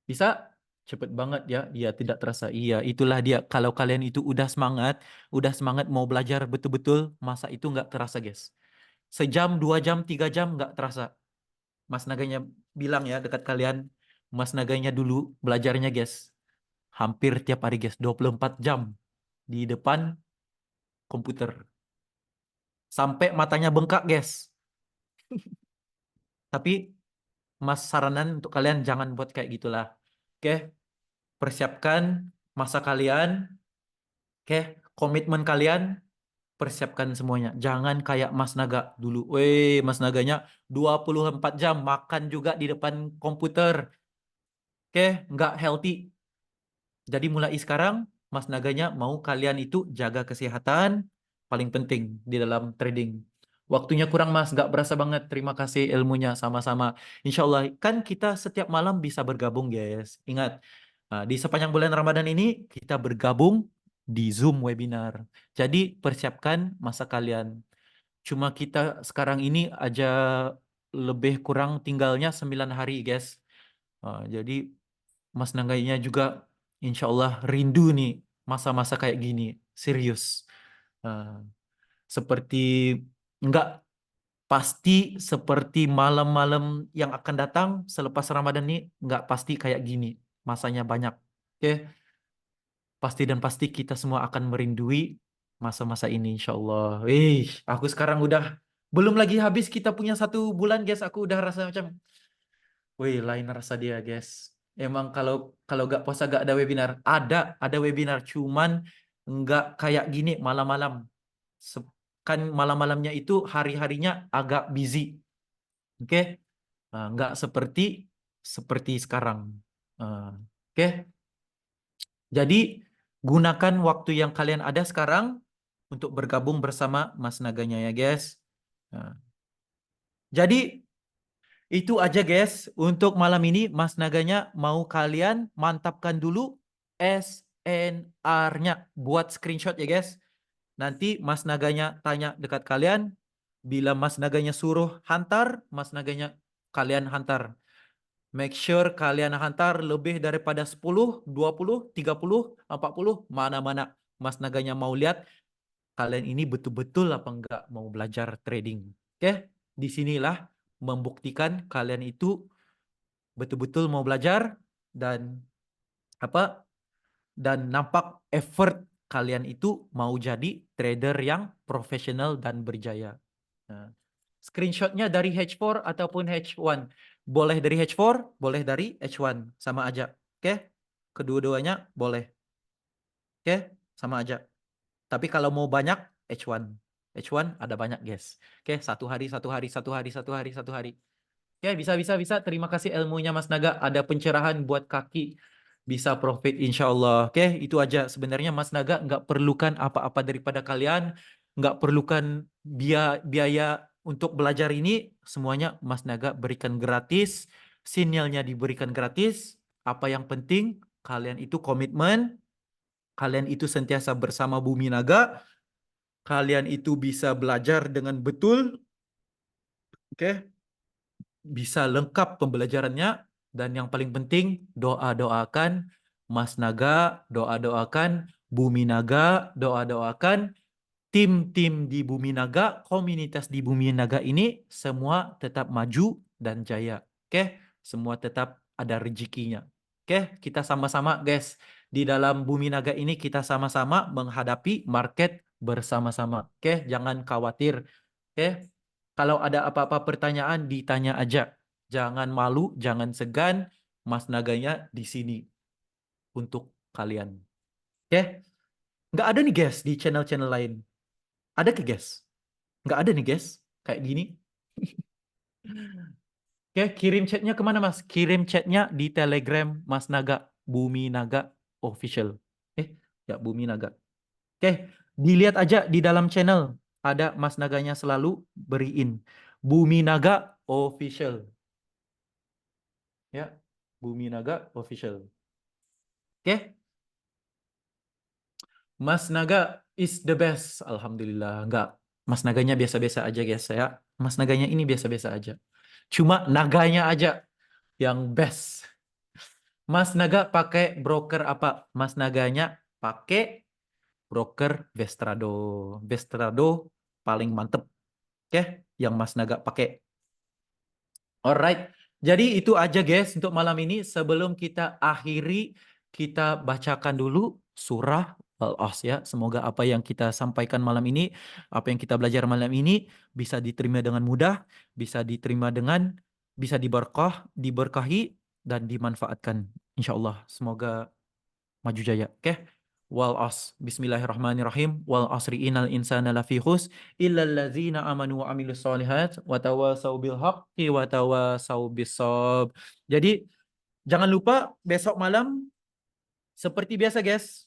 bisa? Cepet banget ya, dia tidak terasa. Iya, itulah dia. Kalau kalian itu udah semangat mau belajar betul-betul, masa itu nggak terasa, guys. Sejam, 2 jam, 3 jam nggak terasa. Mas Naganya bilang ya dekat kalian, Mas Naganya dulu belajarnya, guys. Hampir tiap hari, guys. 24 jam di depan komputer. Sampai matanya bengkak, guys. Tapi Mas saranan untuk kalian jangan buat kayak gitulah. Oke, persiapkan masa kalian. Oke, komitmen kalian, persiapkan semuanya. Jangan kayak Mas Naga dulu. Mas Naganya 24 jam makan juga di depan komputer. Oke, nggak healthy. Jadi mulai sekarang, Mas Naganya mau kalian itu jaga kesehatan, paling penting di dalam trading. Waktunya kurang Mas, nggak berasa banget. Terima kasih ilmunya sama-sama. Insya Allah, kan kita setiap malam bisa bergabung guys. Ingat, di sepanjang bulan Ramadan ini kita bergabung di Zoom webinar. Jadi persiapkan masa kalian. Cuma kita sekarang ini aja lebih kurang tinggalnya 9 hari guys. Jadi Mas Nanggainya juga insya Allah rindu nih masa-masa kayak gini. Serius. Eh, seperti enggak pasti seperti malam-malam yang akan datang selepas Ramadan ini enggak pasti kayak gini. Masanya banyak. Oke, pasti dan pasti kita semua akan merindui masa-masa ini insya Allah. Aku sekarang udah belum lagi habis kita punya 1 bulan guys. Aku udah rasa macam lain rasa dia, guys. Emang kalau kalau gak puasa gak ada webinar. Ada webinar, cuman nggak kayak gini malam-malam. Kan malam-malamnya itu hari-harinya agak busy, oke? Nggak seperti seperti sekarang. Oke, jadi gunakan waktu yang kalian ada sekarang untuk bergabung bersama Mas Naganya ya, guys. Nah, jadi itu aja guys untuk malam ini Mas Naganya mau kalian mantapkan dulu SNR-nya buat screenshot ya guys. Nanti Mas Naganya tanya dekat kalian, bila Mas Naganya suruh hantar, Mas Naganya kalian hantar. Make sure kalian hantar lebih daripada 10, 20, 30, 40, mana-mana Mas Naganya mau lihat kalian ini betul-betul apa enggak mau belajar trading. Oke, disinilah membuktikan kalian itu betul-betul mau belajar dan apa dan nampak effort kalian itu mau jadi trader yang profesional dan berjaya. Nah, screenshotnya dari H4 ataupun H1. Boleh dari H4, boleh dari H1. Sama aja. Oke? Kedua-duanya boleh. Oke? Sama aja. Tapi kalau mau banyak, H1. H1 ada banyak, guys. Oke, 1 hari, 1 hari, 1 hari, 1 hari, 1 hari. Oke, bisa. Terima kasih ilmunya Mas Naga. Ada pencerahan buat kaki. Bisa profit insya Allah. Oke, itu aja. Sebenarnya Mas Naga nggak perlukan apa-apa daripada kalian. Nggak perlukan biaya untuk belajar ini. Semuanya Mas Naga berikan gratis. Sinyalnya diberikan gratis. Apa yang penting, kalian itu komitmen. Kalian itu sentiasa bersama Bumi Naga. Kalian itu bisa belajar dengan betul. Oke, bisa lengkap pembelajarannya dan yang paling penting doa-doakan Mas Naga, doa-doakan Bumi Naga, doa-doakan tim-tim di Bumi Naga, komunitas di Bumi Naga ini semua tetap maju dan jaya. Oke, semua tetap ada rezekinya. Oke, kita sama-sama guys di dalam Bumi Naga ini kita sama-sama menghadapi market bersama-sama. Oke, jangan khawatir. Oke, kalau ada apa-apa pertanyaan ditanya aja. Jangan malu, jangan segan. Mas Naganya di sini untuk kalian. Oke, nggak ada nih guys di channel-channel lain. Ada ke guys? Nggak ada nih guys, kayak gini. Oke, kirim chatnya kemana Mas? Kirim chatnya di Telegram Mas Naga, Bumi Naga Official. Ya Bumi Naga. Oke, Dilihat aja di dalam channel. Ada Mas Naganya selalu beriin. Bumi Naga Official. Ya, Bumi Naga Official. Oke? Mas Naga is the best. Alhamdulillah. Enggak. Mas Naganya biasa-biasa aja guys ya. Mas Naganya ini biasa-biasa aja. Cuma naganya aja yang best. Mas Naga pakai broker apa? Mas Naganya pakai broker Vestrado. Vestrado paling mantep. Oke, yang Mas Naga pakai. Alright. Jadi itu aja guys untuk malam ini. Sebelum kita akhiri, kita bacakan dulu surah Al-As ya. Semoga apa yang kita sampaikan malam ini, apa yang kita belajar malam ini bisa diterima dengan mudah, bisa diterima dengan, bisa diberkahi dan dimanfaatkan. Insya Allah. Semoga maju jaya. Oke. Wal as. Bismillahirrahmanirrahim. Wal asri innal insana lafi khus illal ladzina amanu wa amilus solihat wa tawasau bil haqqi wa tawasau bisab. Jadi jangan lupa besok malam seperti biasa guys.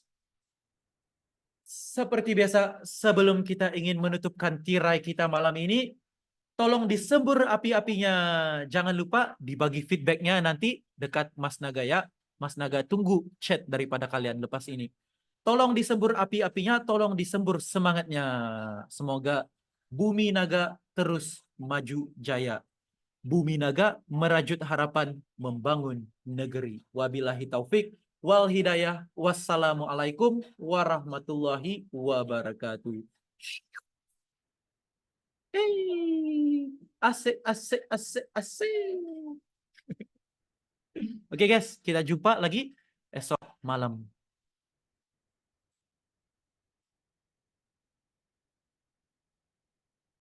Seperti biasa sebelum kita ingin menutupkan tirai kita malam ini, tolong disembur api-apinya. Jangan lupa dibagi feedbacknya nanti dekat Mas Naga ya. Mas Naga tunggu chat daripada kalian lepas ini. Tolong disembur api-apinya, tolong disembur semangatnya. Semoga Bumi Naga terus maju jaya. Bumi Naga merajut harapan membangun negeri. Wabillahi taufik wal hidayah. Wassalamualaikum warahmatullahi wabarakatuh. Hey, asik, asik, asik, asik. Oke guys, kita jumpa lagi esok malam.